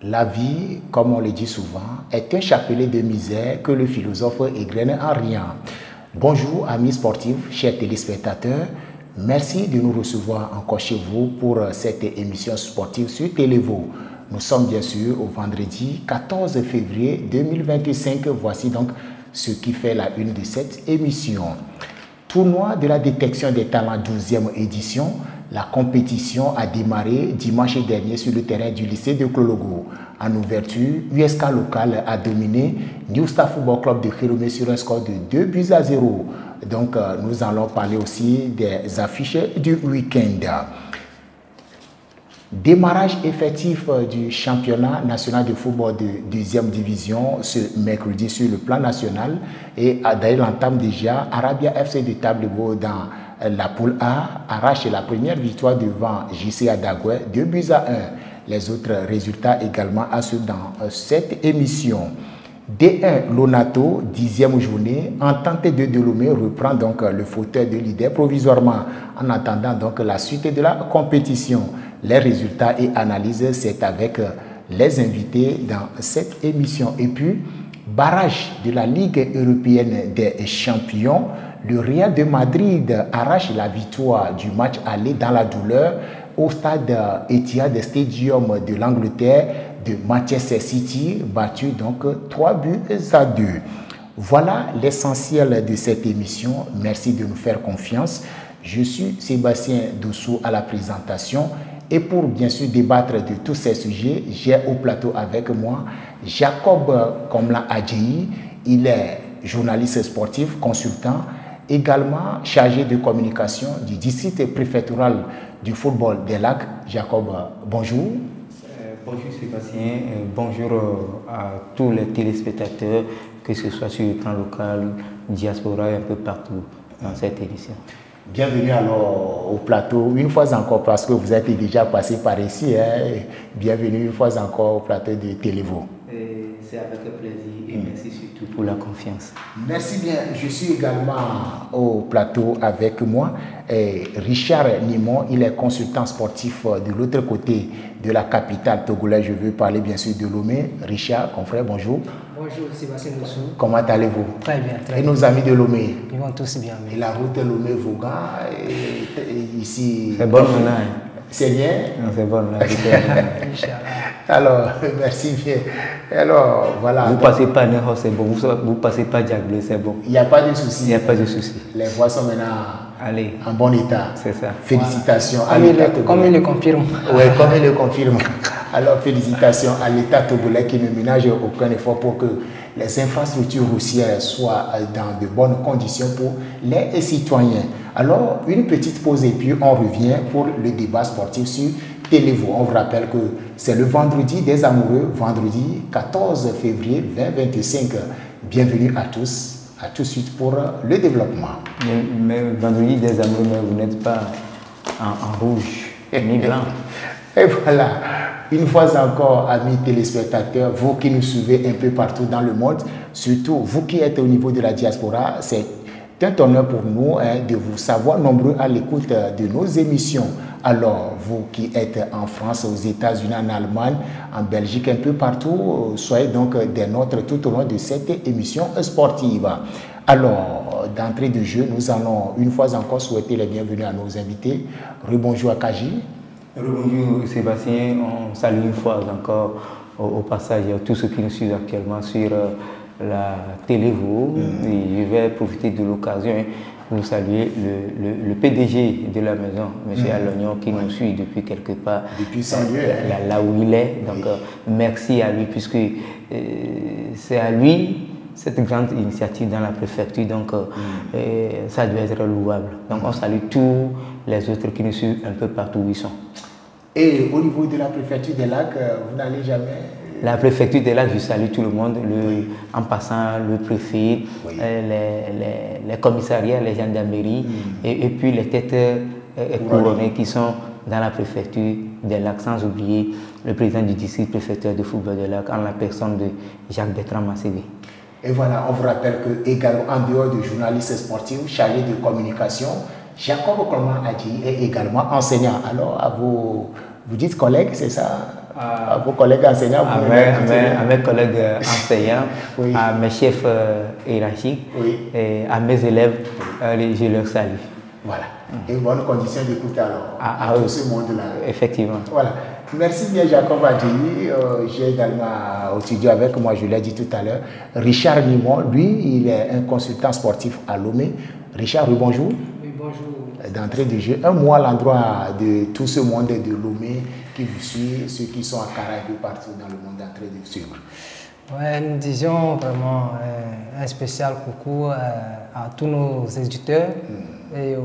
La vie, comme on le dit souvent, est un chapelet de misère que le philosophe égrène en riant. Bonjour amis sportifs, chers téléspectateurs. Merci de nous recevoir encore chez vous pour cette émission sportive sur Télévo. Nous sommes bien sûr au vendredi 14 février 2025. Voici donc ce qui fait la une de cette émission. Tournoi de la détection des talents 12e édition. La compétition a démarré dimanche dernier sur le terrain du lycée de Klologo. En ouverture, USK local a dominé New Star Football Club de Khiromé sur un score de 2-0. Donc, nous allons parler aussi des affiches du week-end. Démarrage effectif du championnat national de football de 2e division ce mercredi sur le plan national. Et d'ailleurs, l'entame déjà Arabia FC de Tablebo dans la poule A arrache la première victoire devant JC Adagoué, 2-1. Les autres résultats également à ceux dans cette émission. D1 Lonato, 10e journée, Entente de Delomé reprend donc le fauteuil de leader provisoirement en attendant donc la suite de la compétition. Les résultats et analyses, c'est avec les invités dans cette émission. Et puis, barrage de la Ligue européenne des champions, le Real de Madrid arrache la victoire du match aller dans la douleur au stade Etihad Stadium de l'Angleterre de Manchester City, battu donc 3-2. Voilà l'essentiel de cette émission. Merci de nous faire confiance. Je suis Sébastien Doussou à la présentation. Et pour bien sûr débattre de tous ces sujets, j'ai au plateau avec moi Jacob Komla Adjeyi. Il est journaliste sportif, consultant, également chargé de communication du district préfectoral du football des Lacs. Jacob, bonjour. Bonjour Sébastien, bonjour à tous les téléspectateurs, que ce soit sur le plan local, diaspora et un peu partout dans cette émission. Bienvenue alors au plateau, une fois encore, parce que vous êtes déjà passé par ici. Bienvenue une fois encore au plateau de Télévo. C'est avec plaisir et merci surtout pour la confiance. Merci bien. Je suis également au plateau avec moi Richard Nimon. Il est consultant sportif de l'autre côté de la capitale togolaise. Je veux parler bien sûr de Lomé. Richard, confrère, bonjour. Bonjour Sébastien Doussou. Comment allez-vous? Très bien, très bien. Et nos amis de Lomé? Ils vont tous bien. Et la route Lomé-Vaugan, ici. C'est bon maintenant. C'est bien? Non, c'est bon là. Alors, merci bien. Alors, voilà. Vous passez pas Neho, c'est bon. Vous passez pas Jack Bleu, c'est bon. Il n'y a pas de souci. Il n'y a pas de souci. Les voies sont maintenant en bon état. C'est ça. Félicitations à Comme l'État comme il le confirme. Oui, comme il le confirme. Alors, félicitations à l'État togolais qui ne ménage aucun effort pour que les infrastructures routières soient dans de bonnes conditions pour les citoyens. Alors, une petite pause et puis on revient pour le débat sportif sur Télévo. On vous rappelle que c'est le vendredi des amoureux, vendredi 14 février 2025. Bienvenue à tous. À tout de suite pour le développement. Mais vendredi des amoureux, mais vous n'êtes pas en rouge ni blanc. Et voilà. Une fois encore, amis téléspectateurs, vous qui nous suivez un peu partout dans le monde, surtout vous qui êtes au niveau de la diaspora, c'est un honneur pour nous de vous savoir nombreux à l'écoute de nos émissions. Alors, vous qui êtes en France, aux États-Unis, en Allemagne, en Belgique, un peu partout, soyez donc des nôtres tout au long de cette émission sportive. Alors, d'entrée de jeu, nous allons une fois encore souhaiter les bienvenus à nos invités. Rebonjour à Kaji. Bonjour Sébastien, on salue une fois encore au passage tous ceux qui nous suivent actuellement sur la Télévo. Et je vais profiter de l'occasion pour saluer le PDG de la maison, M. Alognon, qui nous suit depuis quelque part. Depuis 100 lieues. Là où il est. Donc merci à lui, puisque c'est à lui cette grande initiative dans la préfecture. Donc ça doit être louable. Donc on salue tous les autres qui nous suivent un peu partout où ils sont. Et au niveau de la préfecture des Lacs, vous n'allez jamais... La préfecture des Lacs, je salue tout le monde, en passant le préfet, les commissariats, les gendarmeries, et puis les têtes couronnées qui sont dans la préfecture des Lacs, sans oublier le président du district préfectoral de football des Lacs, en la personne de Jacques-Bertrand Massébé. Et voilà, on vous rappelle que également en dehors de journalistes sportifs chargés de communication, Jacob Komla Adjeyi est également enseignant. Alors, à vous dites collègues, c'est ça? à vos collègues enseignants, à mes collègues enseignants, oui. à mes chefs hiérarchiques, oui. et à mes élèves, je leur salue. Voilà. Et bonne condition d'écoute alors à tout ce monde-là. Effectivement. Voilà. Merci bien Jacob Adjei. J'ai également au studio avec moi, je l'ai dit tout à l'heure, Richard Nimon. Lui, il est un consultant sportif à Lomé. Richard, bonjour. Oui, bonjour. D'entrée de jeu, un mot à l'endroit de tout ce monde de Lomé qui vous suit, ceux qui sont à Cara et partout dans le monde d'entrée de suivre. Ouais, nous disions vraiment un spécial coucou à tous nos éditeurs et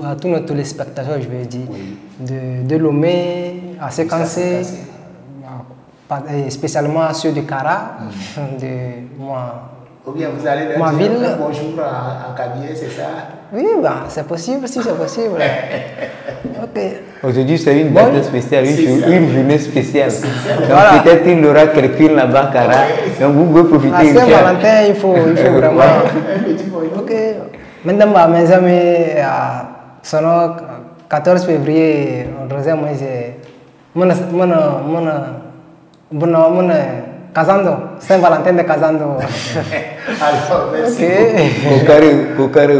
à tous nos téléspectateurs, je vais dire, oui. de Lomé à Sécancé, spécialement à ceux de Cara, de moi. Ou bien vous allez leur dire un bonjour en Kabylie, c'est ça? Oui, bah, c'est possible, si c'est possible. Ok. Aujourd'hui, c'est une date spéciale, une journée spéciale. Donc voilà. peut-être qu'il y aura quelqu'un là-bas, Cara. Donc vous pouvez profiter. À Saint-Valentin, il faut vraiment. Ok. Maintenant, mes amis, son 14 février, on dirait moi, c'est mon Casando, Saint-Valentin de Casando. Alors, merci. Kokaro.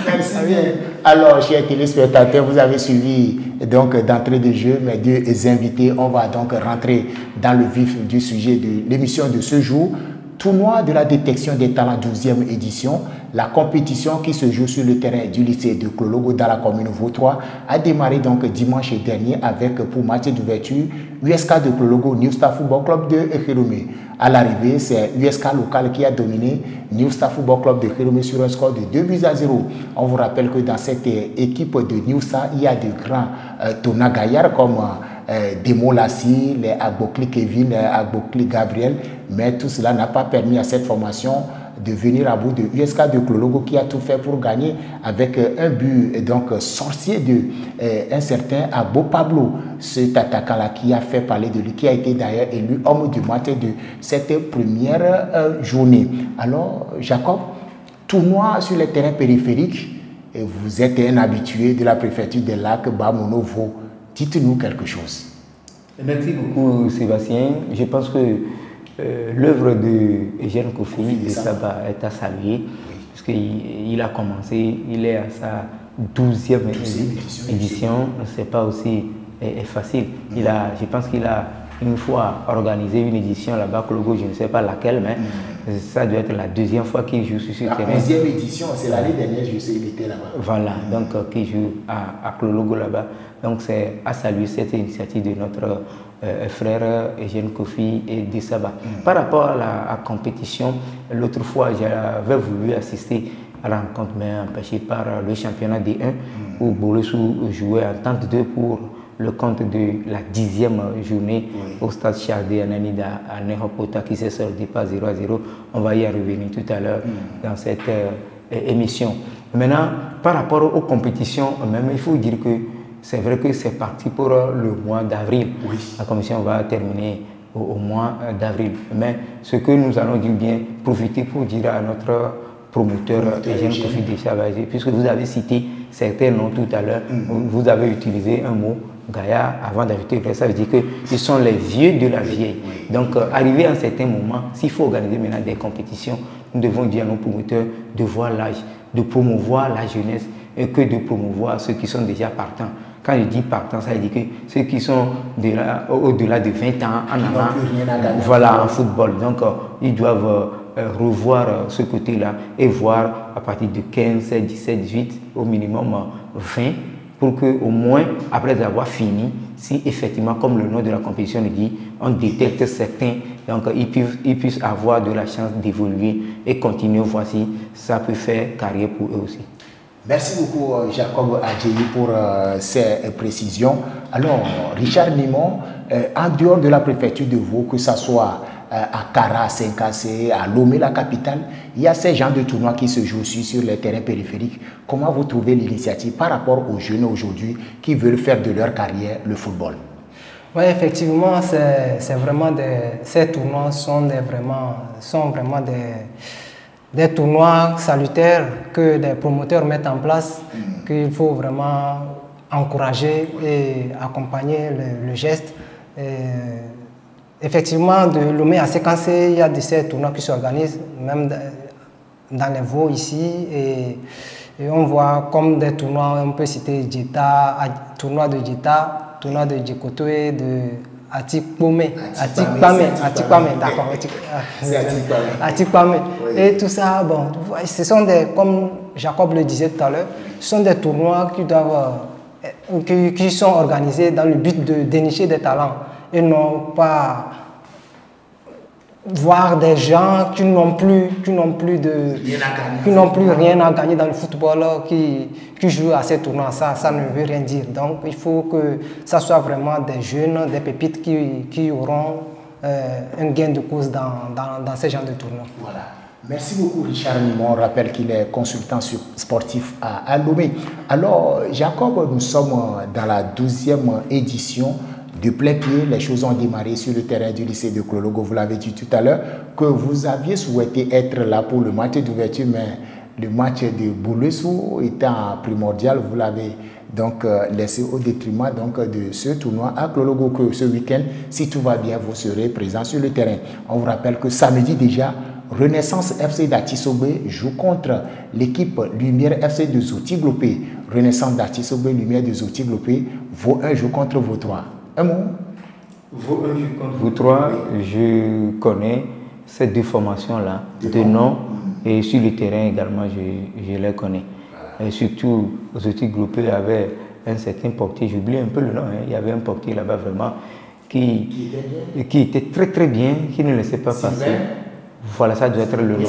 Merci bien. Alors, chers téléspectateurs, vous avez suivi donc d'entrée de jeu mes deux invités. On va donc rentrer dans le vif du sujet de l'émission de ce jour. Tournoi de la détection des talents 12e édition. La compétition qui se joue sur le terrain du lycée de Clologo dans la commune Vautois a démarré donc dimanche dernier avec pour match d'ouverture USK de Clologo, New Star Football Club de Khéroumé. À l'arrivée, c'est USK local qui a dominé New Star Football Club de Khéroumé sur un score de 2-0. On vous rappelle que dans cette équipe de New Star, il y a de grands tonagaillards comme Demo Lassi, les Agbokli Kevin, les Agbokli Gabriel, mais tout cela n'a pas permis à cette formation de venir à bout de USK de Clologo qui a tout fait pour gagner avec un but donc sorcier de un certain Abo Pablo, cet attaquant-là qui a fait parler de lui, qui a été d'ailleurs élu homme du match de cette première journée. Alors Jacob, tournoi sur les terrains périphériques, et vous êtes un habitué de la préfecture des lacs Bamonovo. Dites-nous quelque chose. Merci beaucoup Sébastien. Je pense que l'œuvre de Eugène Kofi de Saba est à saluer, parce qu'il a commencé, il est à sa 12e édition. C'est pas aussi facile. Je pense qu'il a une fois organisé une édition là-bas, Clologo, je ne sais pas laquelle, mais ça doit être la deuxième fois qu'il joue sur ce terrain. La 11e édition, c'est l'année dernière, je sais, il était là-bas. Voilà, donc qui joue à Clologo là-bas. Donc c'est à saluer cette initiative de notre frère Eugène Kofi et de Saba. Par rapport à la compétition, l'autre fois j'avais voulu assister à la rencontre, mais empêché par le championnat D1 où Bolesou jouait en tente 2 pour le compte de la 10e journée au stade Chardé à Nanida à Nehopota qui s'est sorti par 0-0. On va y revenir tout à l'heure dans cette émission. Maintenant, par rapport aux compétitions, même il faut dire que c'est vrai que c'est parti pour le mois d'avril. La commission va terminer au mois d'avril. Mais ce que nous allons dire bien, profiter pour dire à notre promoteur Eugène Kofi de Chavagé, puisque vous avez cité certains noms tout à l'heure, vous avez utilisé un mot, Gaïa, avant d'ajouter, ça veut dire qu'ils sont les vieux de la vieille. Donc, arrivé à un certain moment, s'il faut organiser maintenant des compétitions, nous devons dire à nos promoteurs de voir l'âge, de promouvoir la jeunesse et que de promouvoir ceux qui sont déjà partants. Quand je dis partants, ça veut dire que ceux qui sont au-delà de 20 ans en avant, voilà, en football. Donc, ils doivent revoir ce côté-là et voir à partir de 15, 17, 18, au minimum 20, pour qu'au moins, après avoir fini, si effectivement, comme le nom de la compétition le dit, on détecte certains, donc ils puissent avoir de la chance d'évoluer et continuer, voici, ça peut faire carrière pour eux aussi. Merci beaucoup Jacob Adjei pour ces précisions. Alors, Richard Nimon, en dehors de la préfecture de Vaud, que ce soit à Cara, à Sécancé, à Lomé, la capitale, il y a ces genres de tournois qui se jouent aussi sur les terrains périphériques. Comment vous trouvez l'initiative par rapport aux jeunes aujourd'hui qui veulent faire de leur carrière le football? Oui, effectivement, c'est vraiment ces tournois sont vraiment des tournois salutaires que des promoteurs mettent en place, qu'il faut vraiment encourager et accompagner le geste. Effectivement, de Lomé à Séquencé, il y a de ces tournois qui s'organisent, même dans les Vaux ici. Et on voit comme des tournois, on peut citer Djeta, tournoi de Djeta, tournoi de Djekotoé, de Atikpame, d'accord. Atikpame. Et tout ça, bon, ce sont des, comme Jacob le disait tout à l'heure, ce sont des tournois qui doivent, qui sont organisés dans le but de dénicher des talents et non pas voir des gens qui n'ont plus rien à gagner dans le football qui jouent à ces tournois. Ça ne veut rien dire. Donc il faut que ça soit vraiment des jeunes, des pépites qui auront un gain de cause dans ces genres de tournois. Voilà. Merci beaucoup Richard Nimon. On rappelle qu'il est consultant sportif à Lomé. Alors Jacob, nous sommes dans la 12e édition. De plein pied, les choses ont démarré sur le terrain du lycée de Klologo. Vous l'avez dit tout à l'heure que vous aviez souhaité être là pour le match d'ouverture, mais le match de Boulessou étant primordial, vous l'avez donc laissé au détriment donc, de ce tournoi à Klologo, que ce week-end, si tout va bien, vous serez présent sur le terrain. On vous rappelle que samedi déjà, Renaissance FC d'Atisobé joue contre l'équipe Lumière FC de Zoti-Glopé. Renaissance d'Atisobé, Lumière de Zoti-Glopé, Vaux 1 joue contre Vaux 3. Un mot. Vous trois, je connais ces deux formations-là, de nom et sur le terrain également, je les connais. Et surtout, aux outils groupés, il y avait un certain portier, j'oublie un peu le nom, il y avait un portier là-bas vraiment qui était très très bien, qui ne laissait pas passer. Voilà, ça doit être le nom.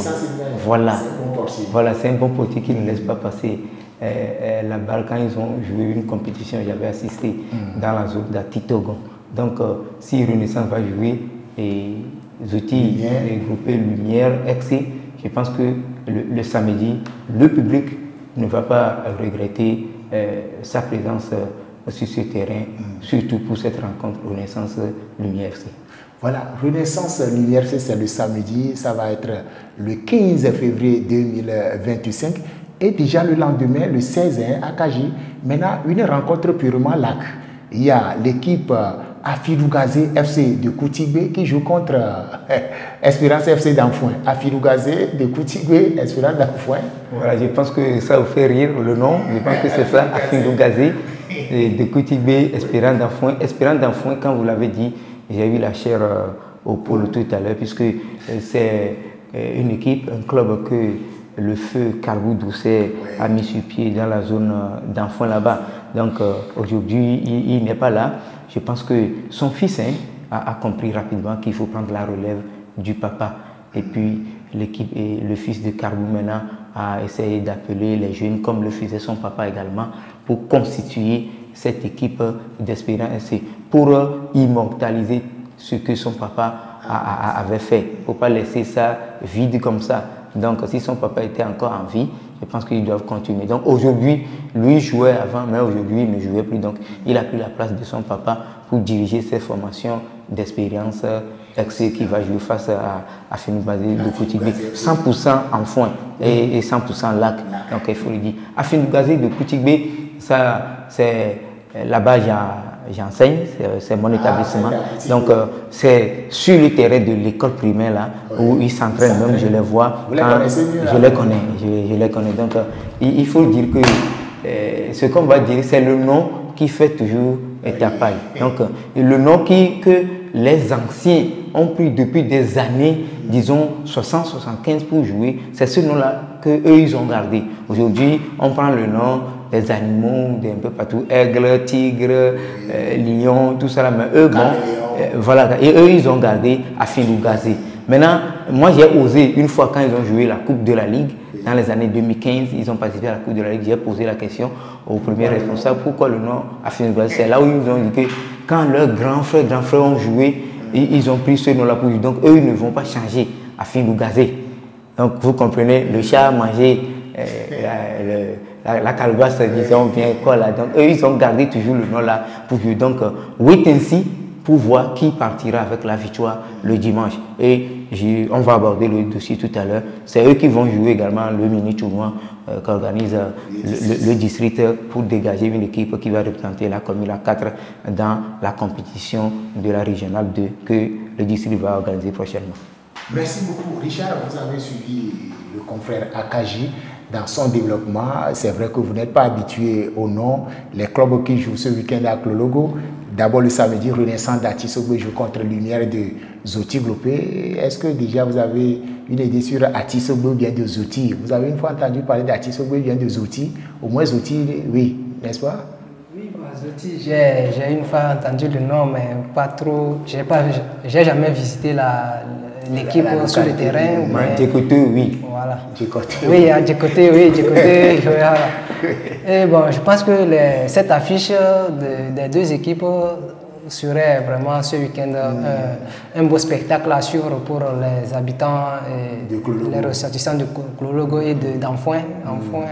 Voilà, c'est un bon portier qui ne laisse pas passer. La balle, quand ils ont joué une compétition, j'avais assisté dans la zone d'Atitogon. Donc, si Renaissance va jouer et Zoti groupé Lumière, XC, je pense que le samedi, le public ne va pas regretter sa présence sur ce terrain, surtout pour cette rencontre Renaissance Lumière FC. Voilà, Renaissance Lumière FC, c'est le samedi, ça va être le 15 février 2025. Et déjà le lendemain, le 16 à Kaji, maintenant une rencontre purement lac. Il y a l'équipe Afidougazé FC de Koutibé qui joue contre Espérance FC d'Anfouin. Afidougazé de Koutibé, Espérance d'Anfouin. Voilà, je pense que ça vous fait rire le nom. Je pense que c'est ça, Afidougazé de Koutibé, Espérance d'Anfouin. Espérance d'Anfouin, quand vous l'avez dit, j'ai eu la chair au pôle tout à l'heure, puisque c'est une équipe, un club que le feu Carbou Doucet a mis sur pied dans la zone d'Enfant là-bas. Donc aujourd'hui, il n'est pas là. Je pense que son fils a compris rapidement qu'il faut prendre la relève du papa. Et puis l'équipe et le fils de Carbou maintenant a essayé d'appeler les jeunes, comme le faisait son papa également, pour constituer cette équipe d'Espérance pour immortaliser ce que son papa avait fait. Il ne faut pas laisser ça vide comme ça. Donc, si son papa était encore en vie, je pense qu'ils doivent continuer. Donc, aujourd'hui, lui jouait avant, mais aujourd'hui, il ne jouait plus. Donc, il a pris la place de son papa pour diriger ces formations d'expérience XC qui va jouer face à Fenoubaze de Koutibé. 100% en foin et 100% lac. Donc, il faut le dire. À Fenoubaze de Koutibé, ça, c'est là-bas, j'enseigne, c'est mon établissement. Donc, c'est sur le terrain de l'école primaire là, où ils s'entraînent, même je les vois. Je les connais. Donc, il faut dire que ce qu'on va dire, c'est le nom qui fait toujours tapaille. Donc, le nom que les anciens ont pris depuis des années, disons 60-75 pour jouer, c'est ce nom-là qu'eux, ils ont gardé. Aujourd'hui, on prend le nom des animaux d'un peu partout, aigle, tigre, lion, tout ça là, mais eux, bon, voilà, et eux, ils ont gardé Afidougazé. Maintenant, moi, j'ai osé, une fois quand ils ont joué la Coupe de la Ligue, dans les années 2015, ils ont participé à la Coupe de la Ligue, j'ai posé la question au premier responsable, pourquoi le nom Afidougazé? C'est là où ils ont dit que quand leurs grands frères ont joué, ils ont pris ce nom-là pour jouer. Donc, eux, ils ne vont pas changer Afidougazé. Donc, vous comprenez, le chat a mangé la calebasse, disons bien quoi là. Donc, eux, ils ont gardé toujours le nom là pour jouer. Donc, wait and see, pour voir qui partira avec la victoire le dimanche. Et on va aborder le dossier tout à l'heure. C'est eux qui vont jouer également le mini-tournoi qu'organise le district pour dégager une équipe qui va représenter la commune 4 dans la compétition de la régionale 2 que le district va organiser prochainement. Merci beaucoup. Richard, vous avez suivi le confrère Akaji dans son développement. C'est vrai que vous n'êtes pas habitué au nom. Les clubs qui jouent ce week-end à Klologo, d'abord le samedi, Renaissance d'Atisogbe joue contre Lumière de Zoti Glopé. Est-ce que déjà vous avez une idée sur Atisogbe ou bien de Zoti? Vous avez une fois entendu parler d'Atisogbe ou bien de Zoti? Au moins Zoti, oui, n'est-ce pas? Oui, Zoti, j'ai une fois entendu le nom, mais pas trop. J'ai jamais visité l'équipe sur le terrain. Djekoto, oui. Voilà. Djekoto. Oui, à Djekoto, oui, Djekoto. Voilà. Et bon, je pense que cette affiche des deux équipes serait vraiment ce week-end un beau spectacle à suivre pour les habitants et les ressortissants de Klologo et d'Enfouin. Enfoin,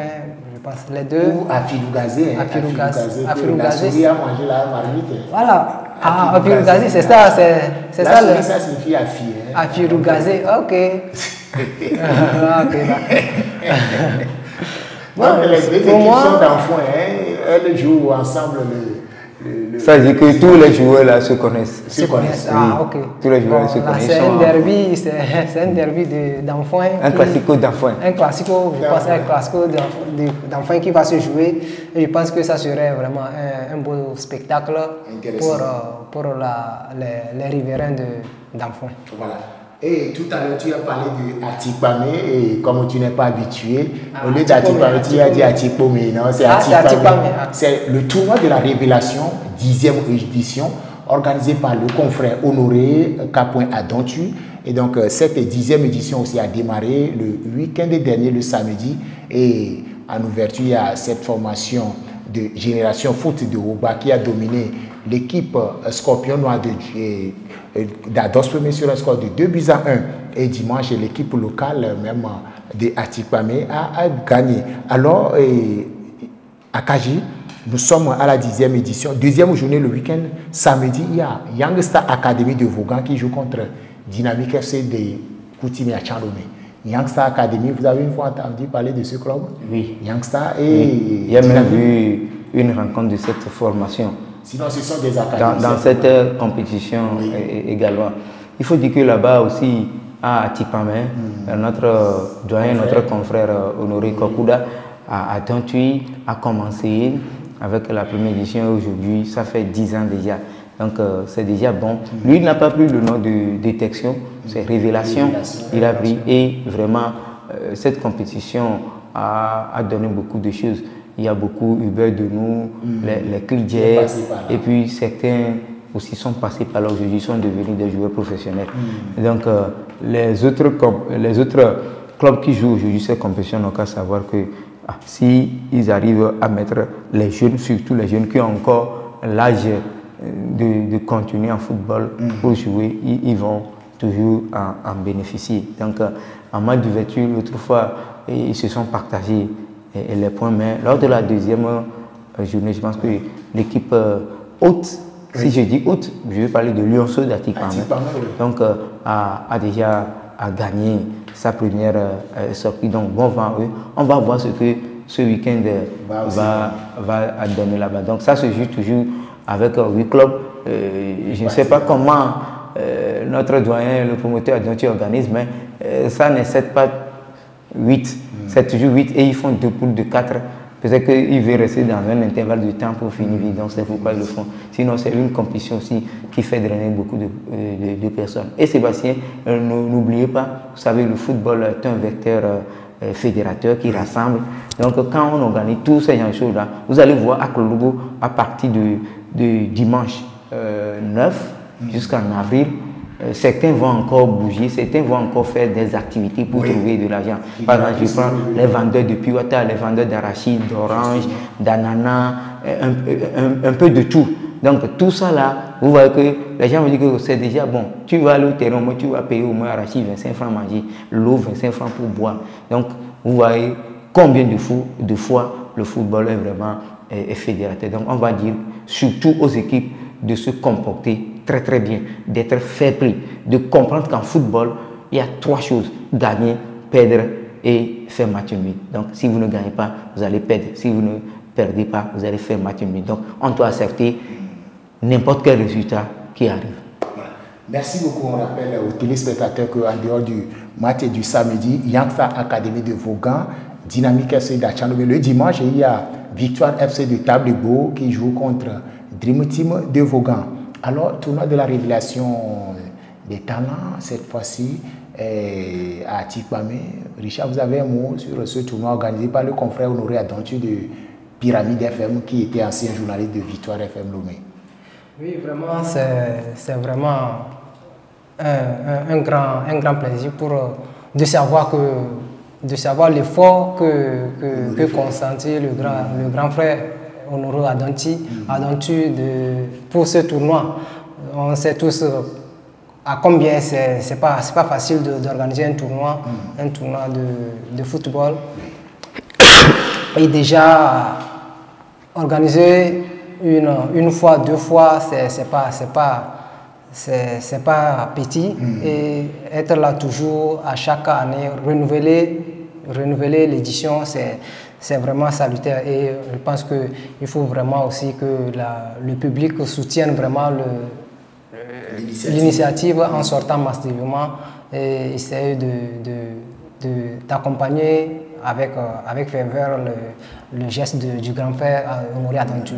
je pense les deux. Ou à Filougazé. À Filougazé. La souris a mangé la marmite. Voilà. À Filougazé, c'est ça. C'est ça. Ça signifie Afi. À Filougazé, ok. Ok, bon, les deux équipes sont d'Enfouin, elles jouent ensemble ça veut dire que tous les joueurs là se connaissent. Se connaissent. Ah, ok. Tous les joueurs se connaissent. C'est un derby d'Enfouin. Un classico d'Enfouin. Un classico, je pense, un classico d'Enfouin qui va se jouer. Et je pense que ça serait vraiment un beau spectacle pour les riverains d'Enfouin. Voilà. Et tout à l'heure, tu as parlé de Atipame et comme tu n'es pas habitué, au lieu d'Atipame, tu as dit Atipome. Non, c'est Atipame. C'est le tournoi de la révélation, 10e édition, organisé par le confrère Honoré Capoin à Dontu. Et donc, cette 10e édition aussi a démarré le week-end dernier, le samedi. Et en ouverture, il y a cette formation de Génération Foot de Oba qui a dominé l'équipe Scorpion Noir d'Ados Premier sur un score de 2-1. Et dimanche, l'équipe locale, même de Atipame, a gagné. Alors, à Kaji, nous sommes à la 10e édition. Deuxième journée, le week-end, samedi, il y a Youngstar Academy de Vaughan qui joue contre Dynamique FC de Koutime à Tchandomé. Youngstar Academy, vous avez une fois entendu parler de ce club? Oui. Youngstar et... Oui. Il y a même vu une rencontre de cette formation. Sinon, ce sont des académies. Dans cette compétition également. Il faut dire que là-bas aussi, à Atipame, notre doyen, notre confrère Honoré Kokuda, à Tantui, a commencé avec la première édition. Aujourd'hui, ça fait 10 ans déjà. Donc, c'est déjà bon. Lui, il n'a pas pris le nom de détection, c'est révélation. Il a pris et vraiment, cette compétition a donné beaucoup de choses. Il y a beaucoup Uber de nous, les Clidiers, et puis certains aussi sont passés par là aujourd'hui, sont devenus des joueurs professionnels. Donc les autres clubs qui jouent aujourd'hui cette compétition n'ont qu'à savoir que si ils arrivent à mettre les jeunes, surtout les jeunes qui ont encore l'âge de continuer en football pour jouer, ils vont toujours en bénéficier. Donc en mode d'ouverture, l'autre fois, ils se sont partagés et les points, mais lors de la deuxième journée, je pense que l'équipe haute, si je dis haute, je vais parler de Lionceau d'Atipame, donc a déjà gagné sa première sortie. Donc bon vent eux. On va voir ce que ce week-end va donner là-bas. Donc ça se joue toujours avec 8 clubs. Je ne sais pas comment notre doyen, le promoteur dont tu organises, mais ça n'excède pas 8. C'est toujours 8 et ils font 2 poules de 4. Peut-être qu'ils veulent rester dans un intervalle de temps pour finir vite, donc c'est pourquoi ils le font. Sinon, c'est une compétition aussi qui fait drainer beaucoup de personnes. Et Sébastien, n'oubliez pas, vous savez, le football est un vecteur fédérateur qui rassemble. Donc, quand on organise tous ces choses-là, vous allez voir à Klologo, à partir de dimanche 9 jusqu'en avril, certains vont encore bouger, certains vont encore faire des activités pour trouver de l'argent. Par exemple, je prends les vendeurs de piwata, les vendeurs d'arachide, d'orange, d'ananas, un peu de tout. Donc tout ça là, vous voyez que les gens me disent que c'est déjà bon. Tu vas aller au terrain, tu vas payer au moins arachide 25 francs manger, l'eau 25 francs pour boire. Donc vous voyez combien de fois le football est vraiment fédérateur. Donc on va dire surtout aux équipes de se comporter très très bien, d'être fair play, de comprendre qu'en football, il y a 3 choses: gagner, perdre et faire match nul. Donc si vous ne gagnez pas, vous allez perdre. Si vous ne perdez pas, vous allez faire match nul. Donc on doit accepter n'importe quel résultat qui arrive. Merci beaucoup. On rappelle aux téléspectateurs qu'en dehors du match et du samedi, Yangsa Academy de Vaughan, Dynamique FC d'Achanové. Le dimanche, il y a Victoire FC de Tablebo qui joue contre Dream Team de Vaughan. Alors, tournoi de la révélation des talents, cette fois-ci, à Tikpamé. Richard, vous avez un mot sur ce tournoi organisé par le confrère Honoré Adontu de Pyramide FM, qui était ancien journaliste de Victoire FM Lomé. Oui, vraiment, c'est vraiment un grand plaisir de savoir l'effort que consentit le grand frère Honoré Adontu pour ce tournoi. On sait tous à combien c'est pas facile d'organiser un tournoi de football. Et déjà organiser une fois, 2 fois, c'est pas petit. Et être là toujours à chaque année, renouveler l'édition, c'est vraiment salutaire. Et je pense qu'il faut vraiment aussi que le public soutienne vraiment l'initiative en sortant massivement et essayer d'accompagner avec ferveur le geste du grand frère Honoré Adontu.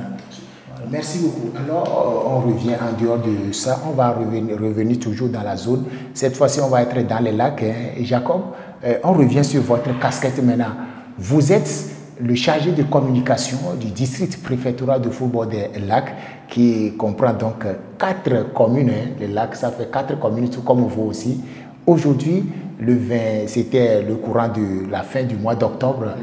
Merci beaucoup. Alors, on revient en dehors de ça. On va revenir toujours dans la zone. Cette fois-ci, on va être dans les lacs. Et Jacob, on revient sur votre casquette maintenant. Vous êtes le chargé de communication du district préfectoral de football des lacs, qui comprend donc 4 communes. Les lacs, ça fait 4 communes, tout comme vous aussi. Aujourd'hui, c'était le courant de la fin du mois d'octobre.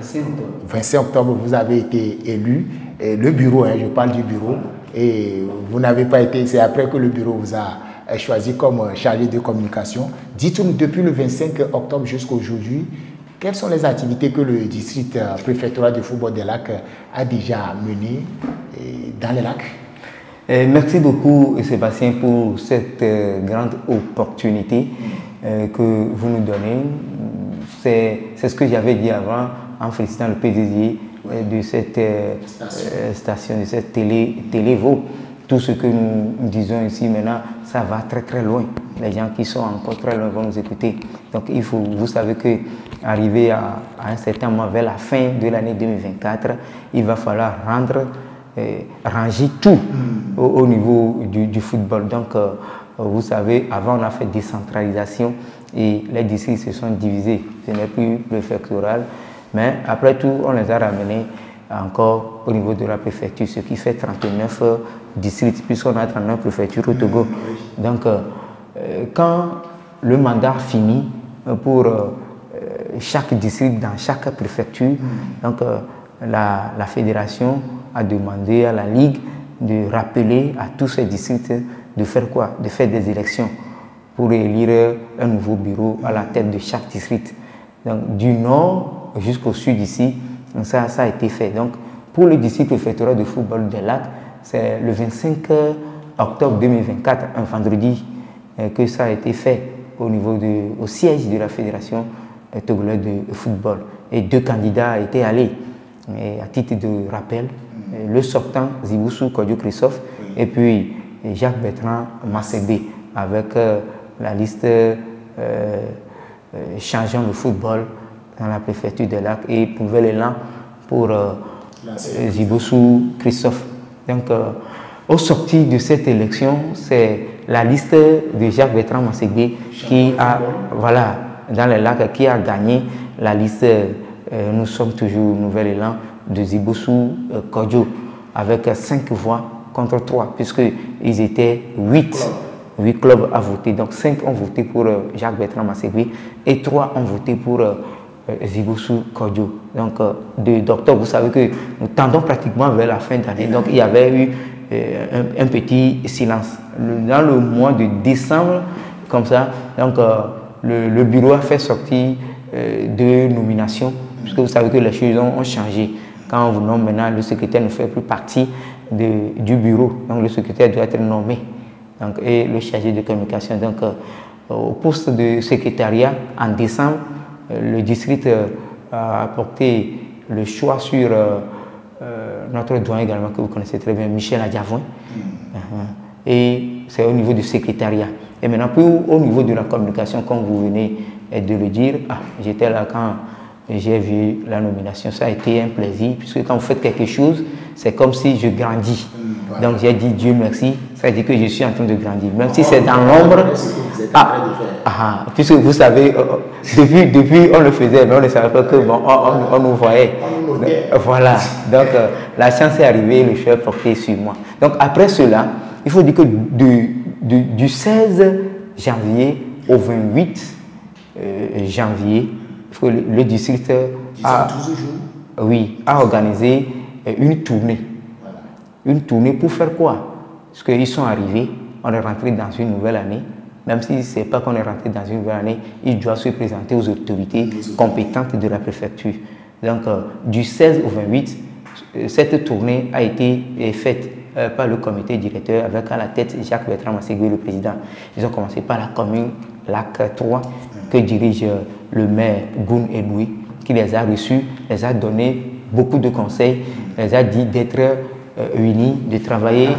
25 octobre, vous avez été élu. Et le bureau, je parle du bureau, et vous n'avez pas été, c'est après que le bureau vous a choisi comme chargé de communication. Dites-nous, depuis le 25 octobre jusqu'à aujourd'hui, quelles sont les activités que le district préfectoral de football des lacs a déjà menées dans les lacs? Merci beaucoup, Sébastien, pour cette grande opportunité que vous nous donnez. C'est ce que j'avais dit avant en félicitant le PDG de cette station, de cette télévo. Tout ce que nous disons ici maintenant, ça va très très loin. Les gens qui sont encore très loin vont nous écouter. Donc il faut, vous savez que arrivé à un certain moment, vers la fin de l'année 2024, il va falloir ranger tout au niveau du football. Donc vous savez, avant on a fait décentralisation et les districts se sont divisés. Ce n'est plus préfectoral. Mais après tout, on les a ramenés encore au niveau de la préfecture, ce qui fait 39 districts, puisqu'on a 39 préfectures au Togo. Donc, quand le mandat finit pour chaque district dans chaque préfecture, donc la fédération a demandé à la Ligue de rappeler à tous ces districts de faire quoi? De faire des élections pour élire un nouveau bureau à la tête de chaque district. Donc, du nord jusqu'au sud ici, ça a été fait. Donc, pour le district préfectoral de football des lacs, c'est le 25 octobre 2024, un vendredi, que ça a été fait au siège de la fédération togolaise de football. Et 2 candidats étaient allés. Et à titre de rappel, le sortant Ziboussou Kodjo Christophe et puis Jacques Bertrand Massébé, avec la liste changeant le football dans la préfecture des lacs et Nouvel Élan pour Ziboussou Christophe. Donc, au sorti de cette élection, c'est la liste de Jacques Bertrand Massébé qui a, voilà, dans les lacs, qui a gagné la liste. Nous sommes toujours Nouvel Élan de Ziboussou Kodjo avec 5 voix contre 3, puisqu'ils étaient 8 clubs à voter. Donc 5 ont voté pour Jacques Bertrand Massébé et 3 ont voté pour Ziboussou Kodjo. Donc d'octobre, vous savez que nous tendons pratiquement vers la fin d'année. Donc il y avait eu un petit silence. Dans le mois de décembre, comme ça, donc le bureau a fait sortir 2 nominations, puisque vous savez que les choses ont changé. Quand on vous nomme maintenant, le secrétaire ne fait plus partie du bureau. Donc le secrétaire doit être nommé donc, et le chargé de communication. Donc, au poste de secrétariat, en décembre, le district a apporté le choix sur notre doyen également, que vous connaissez très bien, Michel Adjavoin. Et c'est au niveau du secrétariat. Et maintenant, au niveau de la communication, comme vous venez de le dire, j'étais là quand j'ai vu la nomination. Ça a été un plaisir, puisque quand vous faites quelque chose, c'est comme si je grandis. Donc j'ai dit Dieu merci, ça veut dire que je suis en train de grandir. Même si c'est dans l'ombre. Puisque vous savez, depuis on le faisait, mais on ne savait pas que bon, on nous voyait. Voilà, donc la chance est arrivée, le choix est porté sur moi. Donc après cela, il faut dire que du 16 janvier au 28 janvier, le district a organisé une tournée. Une tournée pour faire quoi? Parce qu'ils sont arrivés, on est rentré dans une nouvelle année. Même si ce n'est pas qu'on est rentré dans une nouvelle année, ils doivent se présenter aux autorités compétentes de la préfecture. Donc, du 16 au 28, cette tournée a été faite par le comité directeur avec à la tête Jacques-Bertrand Masségué, le président. Ils ont commencé par la commune Lac 3 que dirige le maire Goun Edoui, qui les a reçus, les a donné beaucoup de conseils, les a dit d'être unis, de travailler